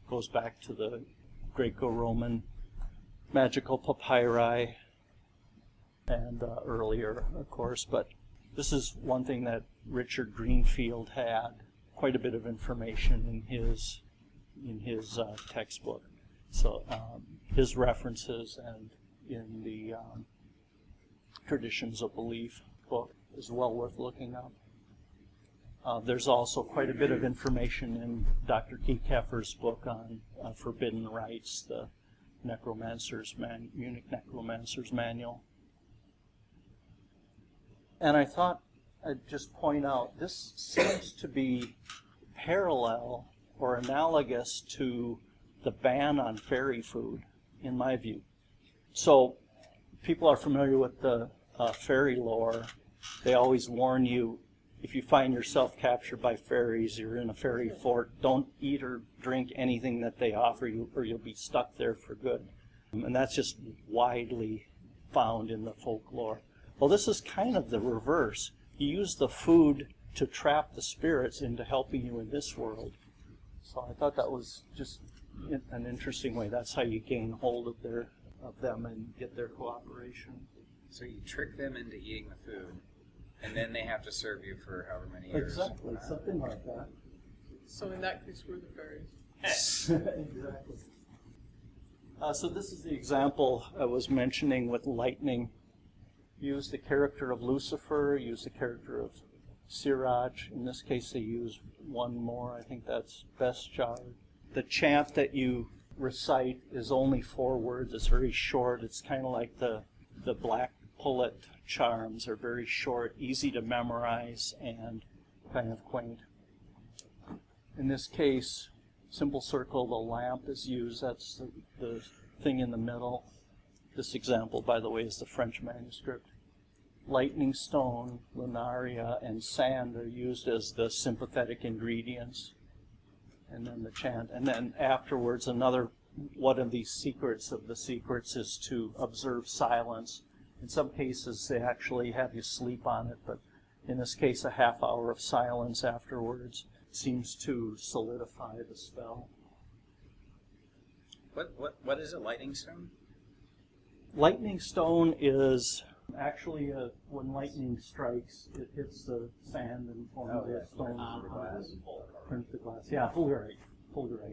goes back to the Greco-Roman magical papyri and earlier, of course, but this is one thing that Richard Greenfield had quite a bit of information in his textbook. So his references and in the Traditions of Belief book is well worth looking up. There's also quite a bit of information in Dr. Keffer's book on Forbidden Rites, the Munich Necromancer's Manual. And I thought I'd just point out, this seems to be parallel or analogous to the ban on fairy food, in my view. So people are familiar with the fairy lore. They always warn you, if you find yourself captured by fairies, you're in a fairy fort, don't eat or drink anything that they offer you, or you'll be stuck there for good. And that's just widely found in the folklore. Well, this is kind of the reverse. You use the food to trap the spirits into helping you in this world. So I thought that was just an interesting way. That's how you gain hold of them and get their cooperation. So you trick them into eating the food, and then they have to serve you for however many years. Exactly, something like that. So in that case, we're the fairies. Exactly. So this is the example I was mentioning with lightning. Use the character of Lucifer, use the character of Sirach. In this case, they use one more. I think that's Beshar. The chant that you recite is only 4 words. It's very short. It's kind of like the black pullet charms are very short, easy to memorize, and kind of quaint. In this case, simple circle, the lamp is used. That's the thing in the middle. This example, by the way, is the French manuscript. Lightning stone, lunaria, and sand are used as the sympathetic ingredients. And then the chant. And then afterwards, another one of these secrets of the secrets is to observe silence. In some cases, they actually have you sleep on it, but in this case, a half hour of silence afterwards seems to solidify the spell. What is a lightning stone? Lightning stone is actually when lightning strikes, it hits the sand and forms a stone. Turns the glass. Yeah, fully right,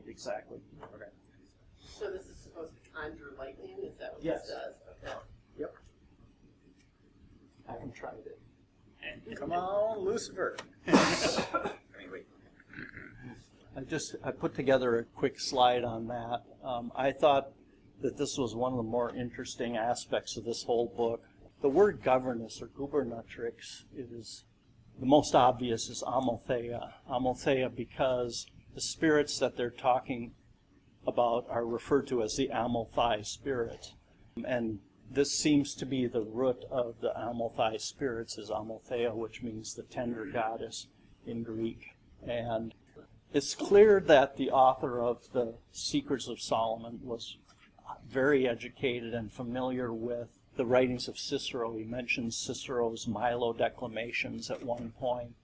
exactly. Okay. So this is supposed to conjure lightning? Is that what Yes. this does? Okay. Yep. I haven't tried it. Come on, Lucifer. Wait. I put together a quick slide on that. I thought that this was one of the more interesting aspects of this whole book. The word governess or gubernatrix is the most obvious is Amalthea. Amalthea because the spirits that they're talking about are referred to as the Amalthai spirits. And this seems to be the root of the Amalthai spirits is Amalthea, which means the tender goddess in Greek. And it's clear that the author of the Secrets of Solomon was very educated and familiar with the writings of Cicero. He mentions Cicero's Milo declamations at one point,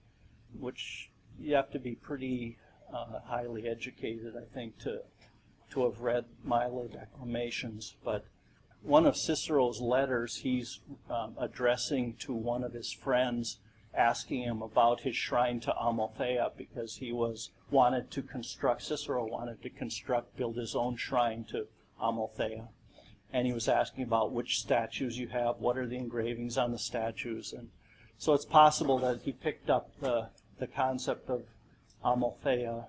which you have to be pretty highly educated, I think, to have read Milo declamations. But one of Cicero's letters, he's addressing to one of his friends, asking him about his shrine to Amalthea because Cicero wanted to build his own shrine to Amalthea. And he was asking about which statues you have, what are the engravings on the statues. And so it's possible that he picked up the concept of Amalthea,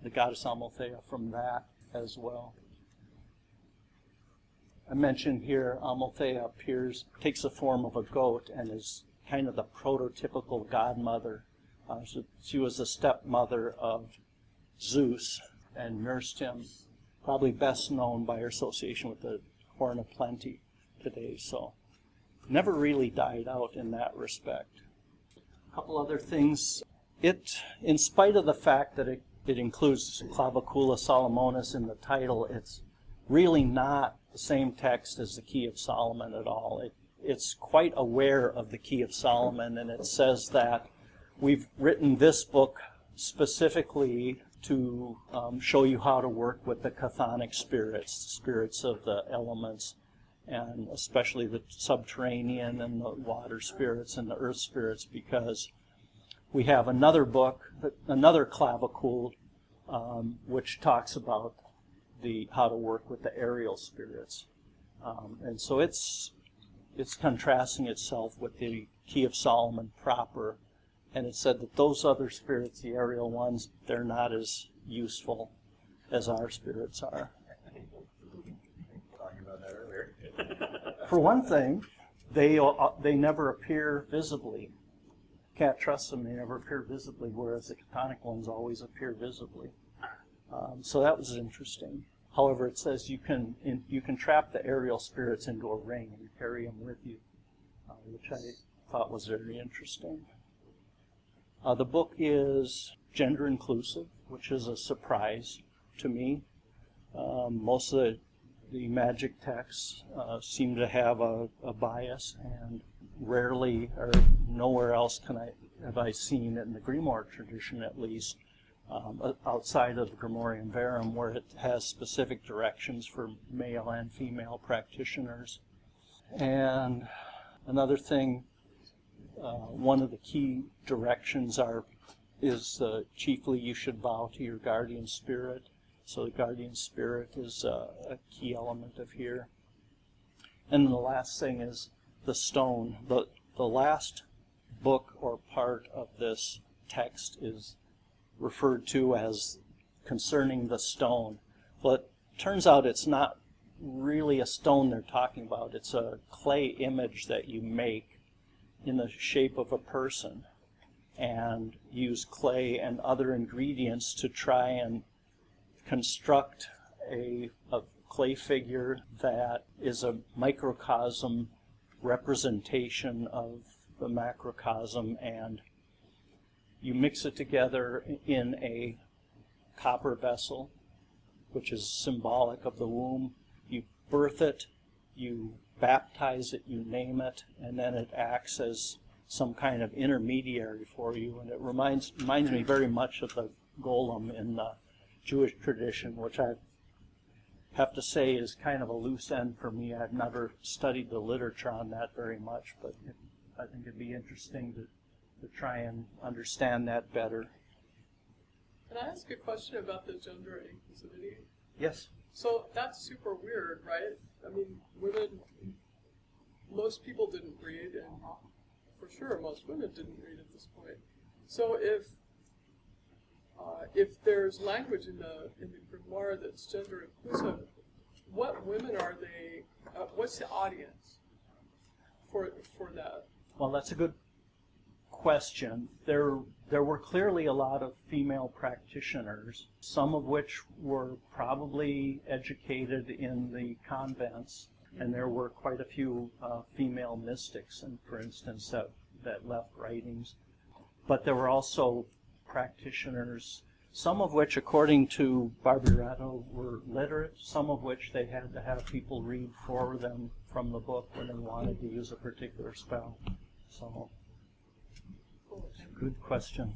the goddess Amalthea, from that as well. I mentioned here Amalthea takes the form of a goat and is kind of the prototypical godmother. So she was the stepmother of Zeus and nursed him, probably best known by her association with the Horn of Plenty today. So never really died out in that respect. A couple other things. In spite of the fact that it includes Clavicula Solomonis in the title, it's really not the same text as the Key of Solomon at all. It's quite aware of the Key of Solomon, and it says that we've written this book specifically to show you how to work with the chthonic spirits, the spirits of the elements, and especially the subterranean and the water spirits and the earth spirits, because we have another book, another clavicule, which talks about how to work with the aerial spirits. And so it's contrasting itself with the Key of Solomon proper. And it said that those other spirits, the aerial ones, they're not as useful as our spirits are. Talking about that earlier. For one thing, they never appear visibly. Can't trust them, they never appear visibly, whereas the chthonic ones always appear visibly. So that was interesting. However, it says you can trap the aerial spirits into a ring and carry them with you, which I thought was very interesting. The book is gender inclusive, which is a surprise to me. Most of the magic texts seem to have a bias, and rarely or nowhere else have I seen in the grimoire tradition, at least, outside of Grimorium Verum, where it has specific directions for male and female practitioners. And another thing, one of the key directions is chiefly you should bow to your guardian spirit. So the guardian spirit is a key element of here. And the last thing is the stone. The last book or part of this text is referred to as concerning the stone. But turns out it's not really a stone they're talking about. It's a clay image that you make in the shape of a person and use clay and other ingredients to try and construct a clay figure that is a microcosm representation of the macrocosm, and you mix it together in a copper vessel, which is symbolic of the womb. You birth it, you baptize it, you name it, and then it acts as some kind of intermediary for you. And it reminds me very much of the golem in the Jewish tradition, which I have to say is kind of a loose end for me. I've never studied the literature on that very much, but I think it'd be interesting to try and understand that better. Can I ask a question about the gender inclusivity? Yes. So that's super weird, right? I mean, most people didn't read, and for sure most women didn't read at this point. So if there's language in the grimoire that's gender inclusive, what women are they? What's the audience for that? Well, that's a good question. There were clearly a lot of female practitioners, some of which were probably educated in the convents, and there were quite a few female mystics, and for instance, that left writings. But there were also practitioners, some of which, according to Barbaretto, were literate, some of which they had to have people read for them from the book when they wanted to use a particular spell. So, good question.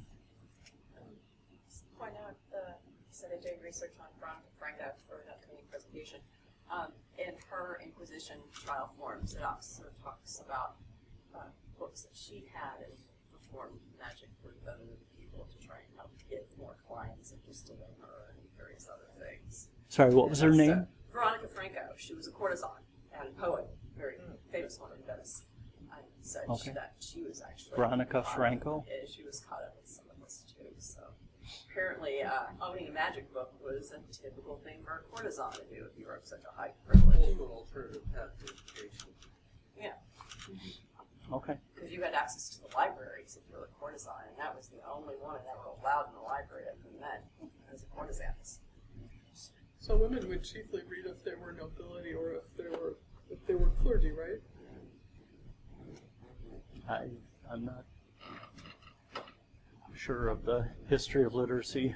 Point out, you said I did research on Franca for an upcoming presentation. In her Inquisition trial forms, it also talks about books that she had and performed magic with other people to try and help get more clients interested in her and various other things. Sorry, what was her name? Veronica Franco. She was a courtesan and poet, very famous one in Venice. And said that she was actually Veronica Franco. She was caught up in some of this too. So apparently, owning a magic book was a typical thing for a courtesan to do if you were of such a high privilege. Also an alternative path to education. Yeah. Okay. Because you had access to the libraries if you were a courtesan, and that was the only one that were allowed in the library that we met as courtesans. So women would chiefly read if they were nobility or if they were clergy, right? I'm not sure of the history of literacy.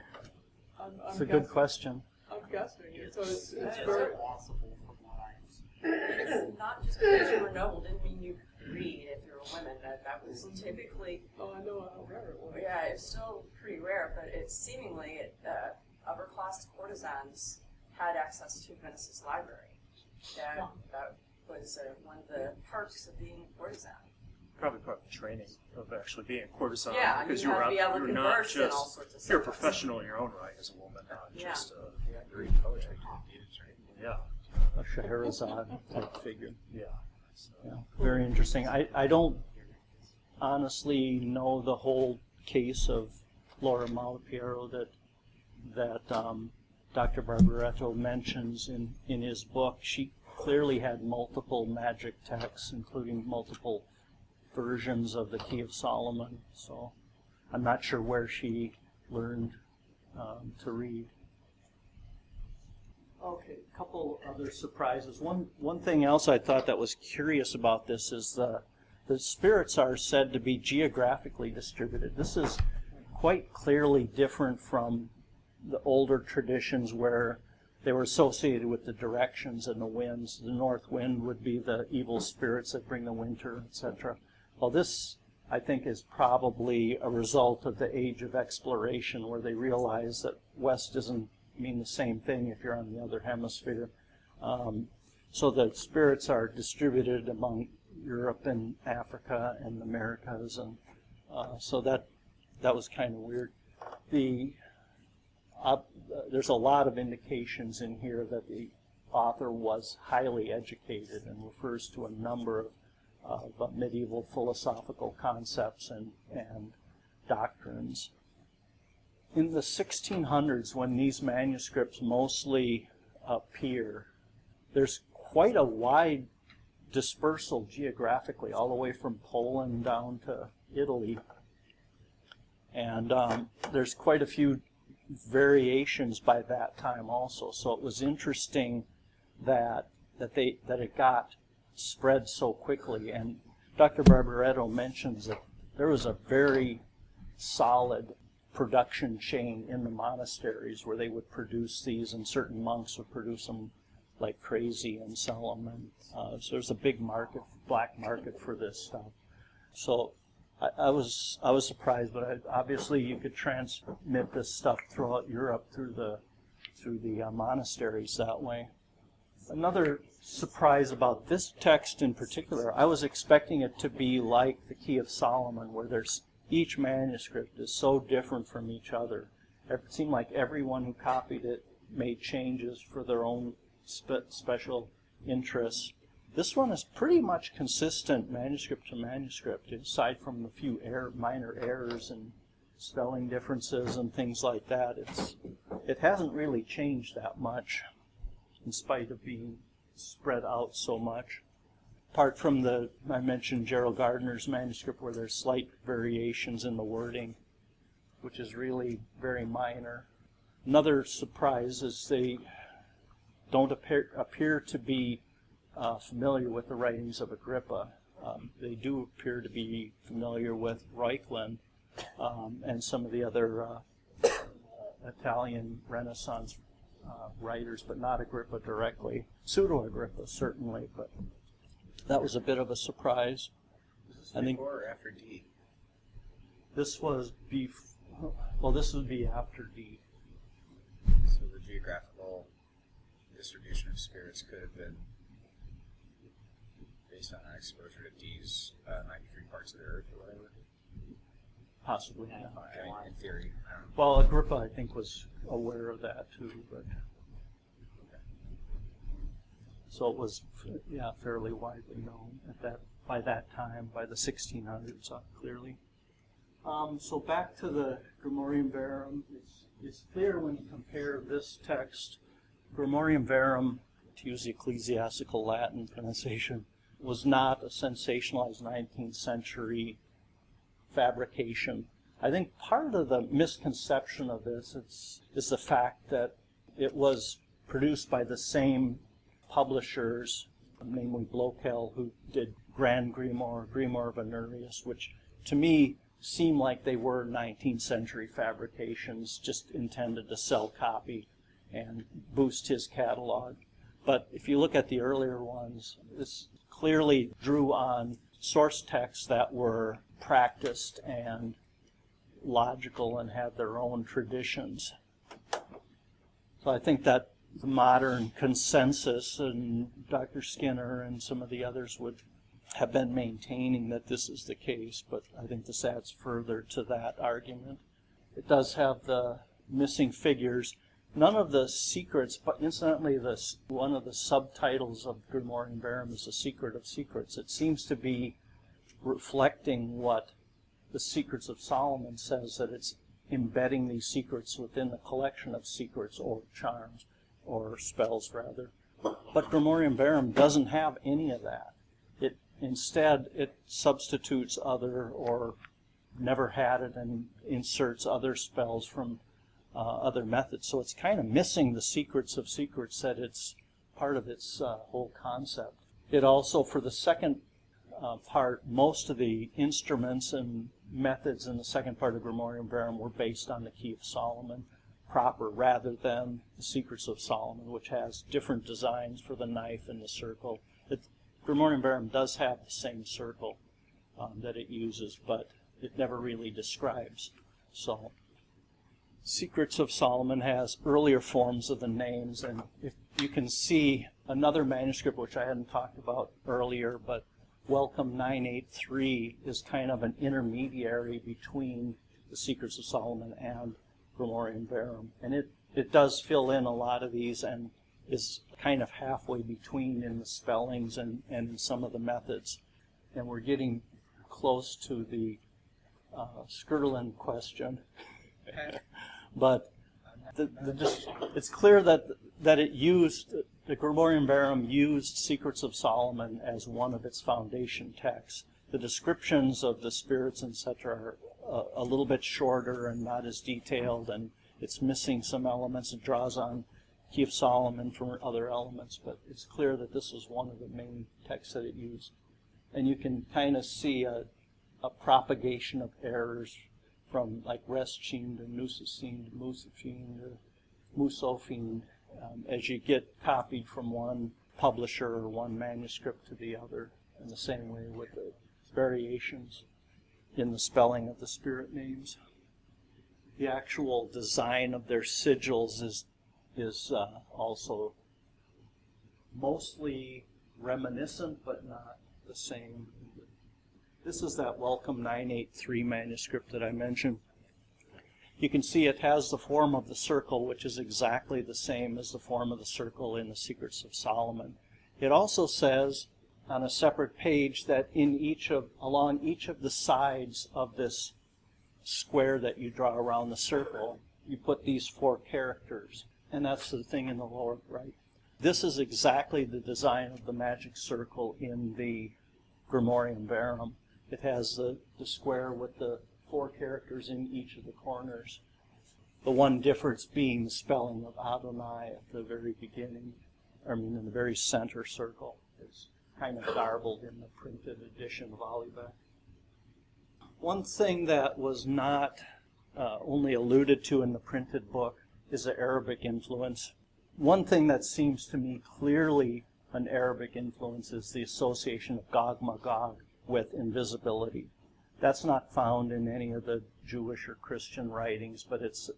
It's a good question. I'm guessing. So it's It's very. possible from what I It's not just because you were noble didn't mean you could read if you were women. That was typically. Oh, I know how rare it was. Yeah, it's still pretty rare, but it's seemingly upper class courtesans had access to Venice's library. That was one of the perks of being a courtesan. Probably part of the training of actually being a courtesan. Yeah, because you you were have to be able to you're not converse in all just sorts of you're a subjects. professional in your own right as a woman, not Yeah. just Read poetry. yeah. A Scheherazade type figure. Yeah. Yeah, very interesting. I don't honestly know the whole case of Laura Malapiero that Dr. Barbaretto mentions in his book. She clearly had multiple magic texts, including multiple versions of the Key of Solomon. So I'm not sure where she learned to read. Okay, a couple other surprises. One thing else I thought that was curious about this is the spirits are said to be geographically distributed. This is quite clearly different from the older traditions where they were associated with the directions and the winds. The north wind would be the evil spirits that bring the winter, etc. Well, this, I think, is probably a result of the age of exploration where they realize that west doesn't mean the same thing if you're on the other hemisphere. So the spirits are distributed among Europe and Africa and the Americas, and so that was kind of weird. There's a lot of indications in here that the author was highly educated and refers to a number of medieval philosophical concepts and doctrines. In the 1600s, when these manuscripts mostly appear. There's quite a wide dispersal geographically, all the way from Poland down to Italy. And there's quite a few variations by that time also. So it was interesting that it got spread so quickly. And Dr. Barbaretto mentions that there was a very solid production chain in the monasteries where they would produce these, and certain monks would produce them like crazy and sell them. And so there's a big market, black market for this stuff. So I was surprised, but obviously you could transmit this stuff throughout Europe through the monasteries that way. Another surprise about this text in particular, I was expecting it to be like the Key of Solomon, where each manuscript is so different from each other. It seemed like everyone who copied it made changes for their own special interests. This one is pretty much consistent manuscript to manuscript, aside from a few minor errors and spelling differences and things like that. It hasn't really changed that much, in spite of being spread out so much. Apart from I mentioned Gerald Gardner's manuscript, where there's slight variations in the wording, which is really very minor. Another surprise is they don't appear to be familiar with the writings of Agrippa. They do appear to be familiar with Reuchlin and some of the other Italian Renaissance writers, but not Agrippa directly. Pseudo-Agrippa, certainly, but that was a bit of a surprise. Is this before or after D? This was this would be after D. So the geographical distribution of spirits could have been based on our exposure to D's 93 parts of the earth or whatever. Possibly. I mean, in theory. I don't know. Well, Agrippa, I think, was aware of that too, but so it was, fairly widely known by that time, by the 1600s, clearly. So back to the Grimorium Verum. It's clear when you compare this text, Grimorium Verum, to use the ecclesiastical Latin pronunciation, was not a sensationalized 19th century fabrication. I think part of the misconception of this is the fact that it was produced by the same publishers, namely Blokel, who did Grand Grimoire, Grimoire of Honorius, which to me seem like they were 19th century fabrications, just intended to sell copy and boost his catalog. But if you look at the earlier ones, this clearly drew on source texts that were practiced and logical and had their own traditions. So I think that the modern consensus, and Dr. Skinner and some of the others would have been maintaining that this is the case, but I think this adds further to that argument. It does have the missing figures. None of the secrets, but incidentally, one of the subtitles of Grimorium Verum is The Secret of Secrets. It seems to be reflecting what the Secrets of Solomon says, that it's embedding these secrets within the collection of secrets or charms, or spells rather. But Grimorium Verum doesn't have any of that. Instead, it substitutes other, or never had it, and inserts other spells from other methods. So it's kind of missing the secrets of secrets, that it's part of its whole concept. It also, for the second part, most of the instruments and methods in the second part of Grimorium Verum were based on the Key of Solomon proper, rather than the Secrets of Solomon, which has different designs for the knife and the circle. Grimorium Verum does have the same circle that it uses, but it never really describes. So, Secrets of Solomon has earlier forms of the names, and if you can see another manuscript which I hadn't talked about earlier, but Welcome 983 is kind of an intermediary between the Secrets of Solomon and Grimorium Verum, and it does fill in a lot of these and is kind of halfway between in the spellings and in some of the methods. And we're getting close to the Scirlin question. But it's clear that it used, the Grimorium Verum used Secrets of Solomon as one of its foundation texts. The descriptions of the spirits, etc., are a little bit shorter and not as detailed, and it's missing some elements. It draws on Key of Solomon from other elements, but it's clear that this was one of the main texts that it used. And you can kind of see a propagation of errors from like Reschine to Nusacine to Musafine to Musophine as you get copied from one publisher or one manuscript to the other, in the same way with the variations in the spelling of the spirit names. The actual design of their sigils is also mostly reminiscent, but not the same. This is that Welcome 983 manuscript that I mentioned. You can see it has the form of the circle, which is exactly the same as the form of the circle in the Secrets of Solomon. It also says on a separate page that along each of the sides of this square that you draw around the circle, you put these 4 characters, and that's the thing in the lower right. This is exactly the design of the magic circle in the Grimorium Verum. It has the square with the 4 characters in each of the corners. The one difference being the spelling of Adonai at the very beginning, in the very center circle. It's kind of garbled in the printed edition of Olivet. One thing that was not only alluded to in the printed book is the Arabic influence. One thing that seems to me clearly an Arabic influence is the association of Gog-Magog with invisibility. That's not found in any of the Jewish or Christian writings, but it's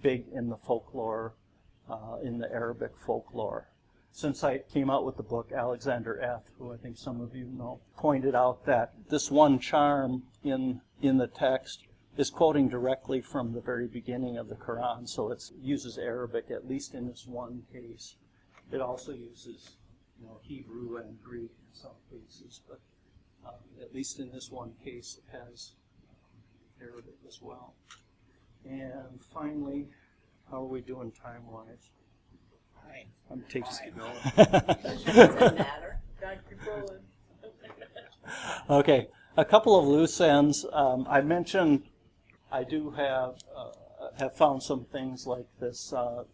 big in the folklore, in the Arabic folklore. Since I came out with the book, Alexander F., who I think some of you know, pointed out that this one charm in the text is quoting directly from the very beginning of the Quran, so it uses Arabic, at least in this one case. It also uses Hebrew and Greek in some cases, but at least in this one case it has Arabic as well. And finally, how are we doing time-wise? I'm taking Doesn't matter. Gotta keep rolling. Okay, a couple of loose ends. I mentioned I do have found some things like this, the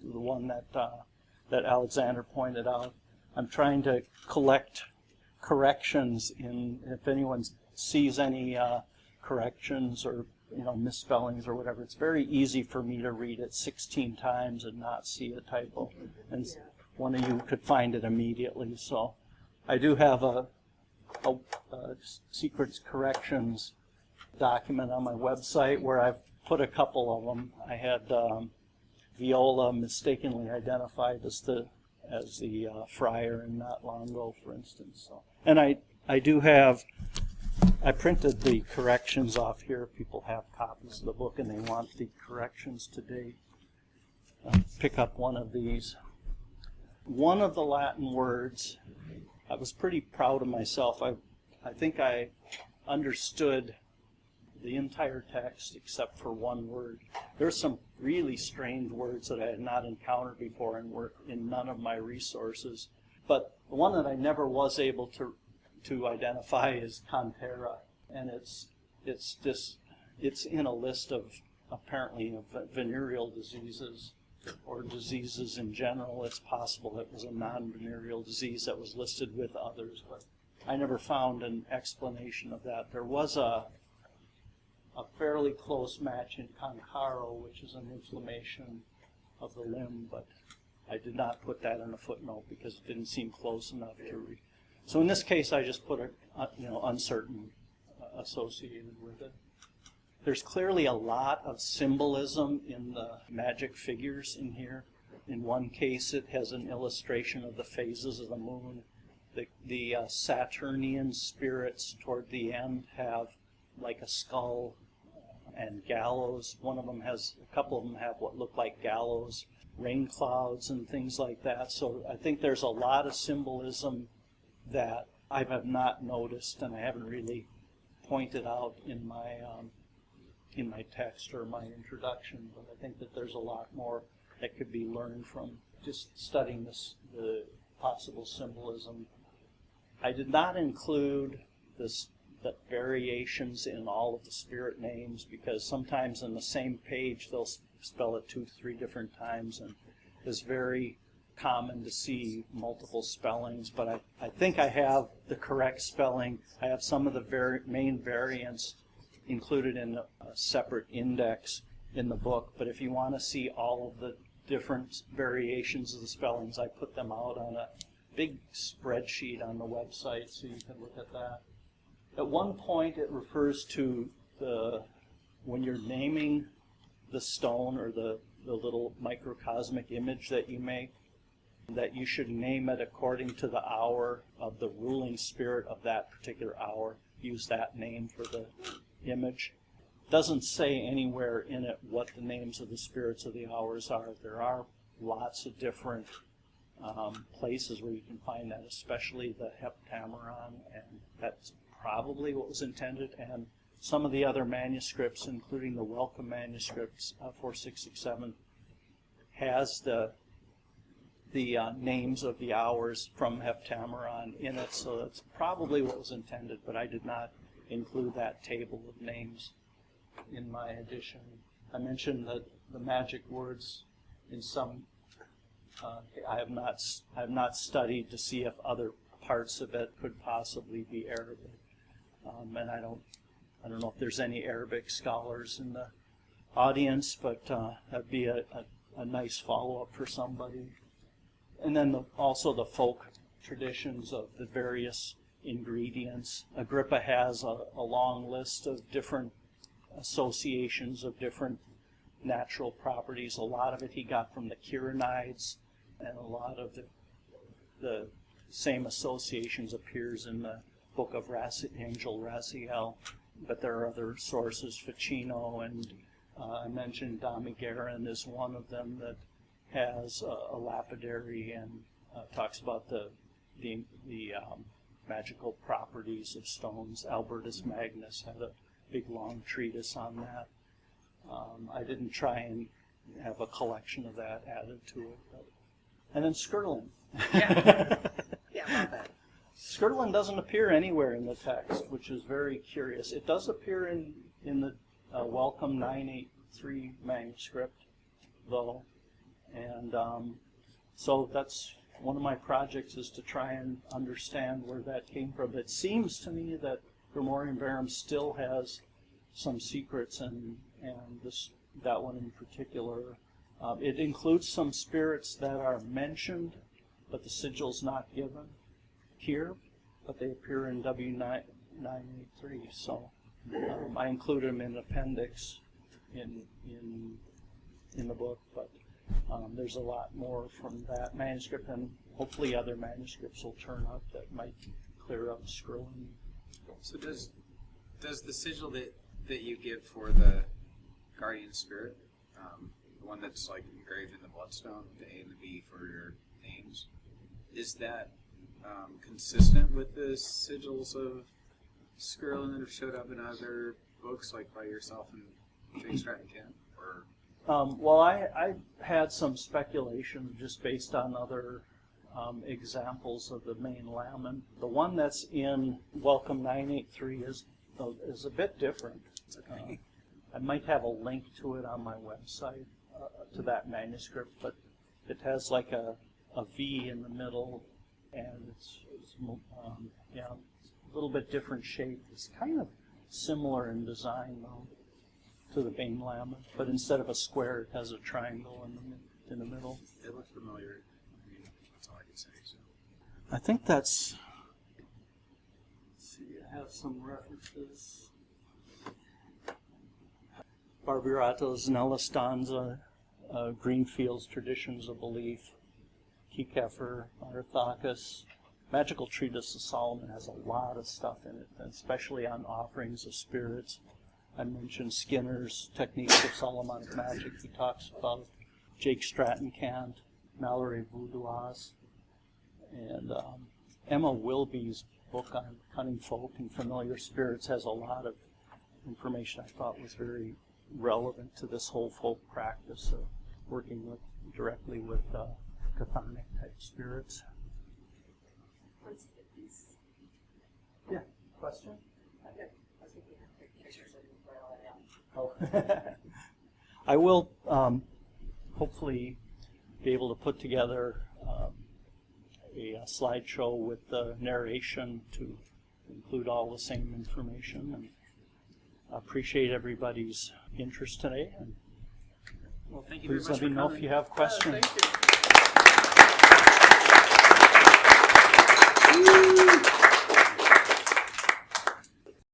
one that Alexander pointed out. I'm trying to collect corrections if anyone sees any corrections or misspellings or whatever. It's very easy for me to read it 16 times and not see a typo, and one of you could find it immediately. So I do have a secrets corrections document on my website where I've put a couple of them. I had Viola mistakenly identified as the friar in Not Longo, for instance. So, and I do have. I printed the corrections off here. If people have copies of the book and they want the corrections to date, pick up one of these. One of the Latin words, I was pretty proud of myself. I think I understood the entire text except for one word. There's some really strange words that I had not encountered before and were in none of my resources. But the one that I never was able to identify is Cantera, and it's in a list of apparently of venereal diseases or diseases in general. It's possible it was a non-venereal disease that was listed with others, but I never found an explanation of that. There was a fairly close match in Cancaro, which is an inflammation of the limb, but I did not put that in a footnote because it didn't seem close enough to read. So in this case, I just put uncertain associated with it. There's clearly a lot of symbolism in the magic figures in here. In one case, it has an illustration of the phases of the moon. The Saturnian spirits toward the end have like a skull and gallows. A couple of them have what look like gallows, rain clouds, and things like that. So I think there's a lot of symbolism that I have not noticed and I haven't really pointed out in my in my text or my introduction, but I think that there's a lot more that could be learned from just studying the possible symbolism. I did not include the variations in all of the spirit names, because sometimes in the same page they'll spell it 2-3 different times, and it's very common to see multiple spellings, but I think I have the correct spelling. I have some of the main variants included in a separate index in the book, but if you want to see all of the different variations of the spellings, I put them out on a big spreadsheet on the website, so you can look at that. At one point it refers to when you're naming the stone or the little microcosmic image that you make, that you should name it according to the hour of the ruling spirit of that particular hour. Use that name for the image. Doesn't say anywhere in it what the names of the spirits of the hours are. There are lots of different places where you can find that, especially the heptameron, and that's probably what was intended. And some of the other manuscripts, including the Welcome manuscripts, 4667, has the names of the hours from heptameron in it, so that's probably what was intended, but I did not include that table of names in my edition. I mentioned that the magic words in some I have not studied to see if other parts of it could possibly be Arabic, and I don't know if there's any Arabic scholars in the audience, but that'd be a nice follow-up for somebody. And then also the folk traditions of the various ingredients. Agrippa has a long list of different associations of different natural properties. A lot of it he got from the Kyrenides, and a lot of the same associations appears in the book of Angel Raziel, but there are other sources. Ficino, and I mentioned Damigeron is one of them that has a lapidary and talks about the magical properties of stones. Albertus Magnus had a big long treatise on that. I didn't try and have a collection of that added to it. And then Scirlin. Yeah, about that. Scirlin doesn't appear anywhere in the text, which is very curious. It does appear in the Welcome 983 manuscript, though. And so that's one of my projects, is to try and understand where that came from. It seems to me that Grimorium Verum still has some secrets, and that one in particular. It includes some spirits that are mentioned, but the sigil's not given here, but they appear in W983. So I included them in an appendix in the book, but there's a lot more from that manuscript, and hopefully other manuscripts will turn up that might clear up Scirlin. So does the sigil that you give for the guardian spirit, the one that's like engraved in the bloodstone, the A and the B for your names, is that consistent with the sigils of Scirlin that have showed up in other books, like by yourself and Jake Stratton Kent? Or well, I had some speculation just based on other examples of the main lamen. The one that's in Welcome 983 is a bit different. I might have a link to it on my website to that manuscript, but it has like a V in the middle, and it's a little bit different shape. It's kind of similar in design, though, to the main lamen, but instead of a square, it has a triangle in the middle. it looks familiar. I mean, that's all I can say. So. I think that's. Let's see, I have some references. Barbarato's Nella Stanza, Greenfield's Traditions of Belief, Kiekefer, Arthakis. Magical Treatise of Solomon has a lot of stuff in it, especially on offerings of spirits. I mentioned Skinner's Techniques of Solomonic Magic. He talks about Jake Stratton Kent, Mallory Voudoise, and Emma Wilby's book on cunning folk and familiar spirits has a lot of information I thought was very relevant to this whole folk practice of working directly with chthonic type spirits. Let's get these. Yeah, question? Okay. I was thinking of pictures and write all that down. Oh. I will hopefully be able to put together a slideshow with the narration to include all the same information, and I appreciate everybody's interest today. And Well, thank you very please much let me for know coming. if you have questions. Thank you.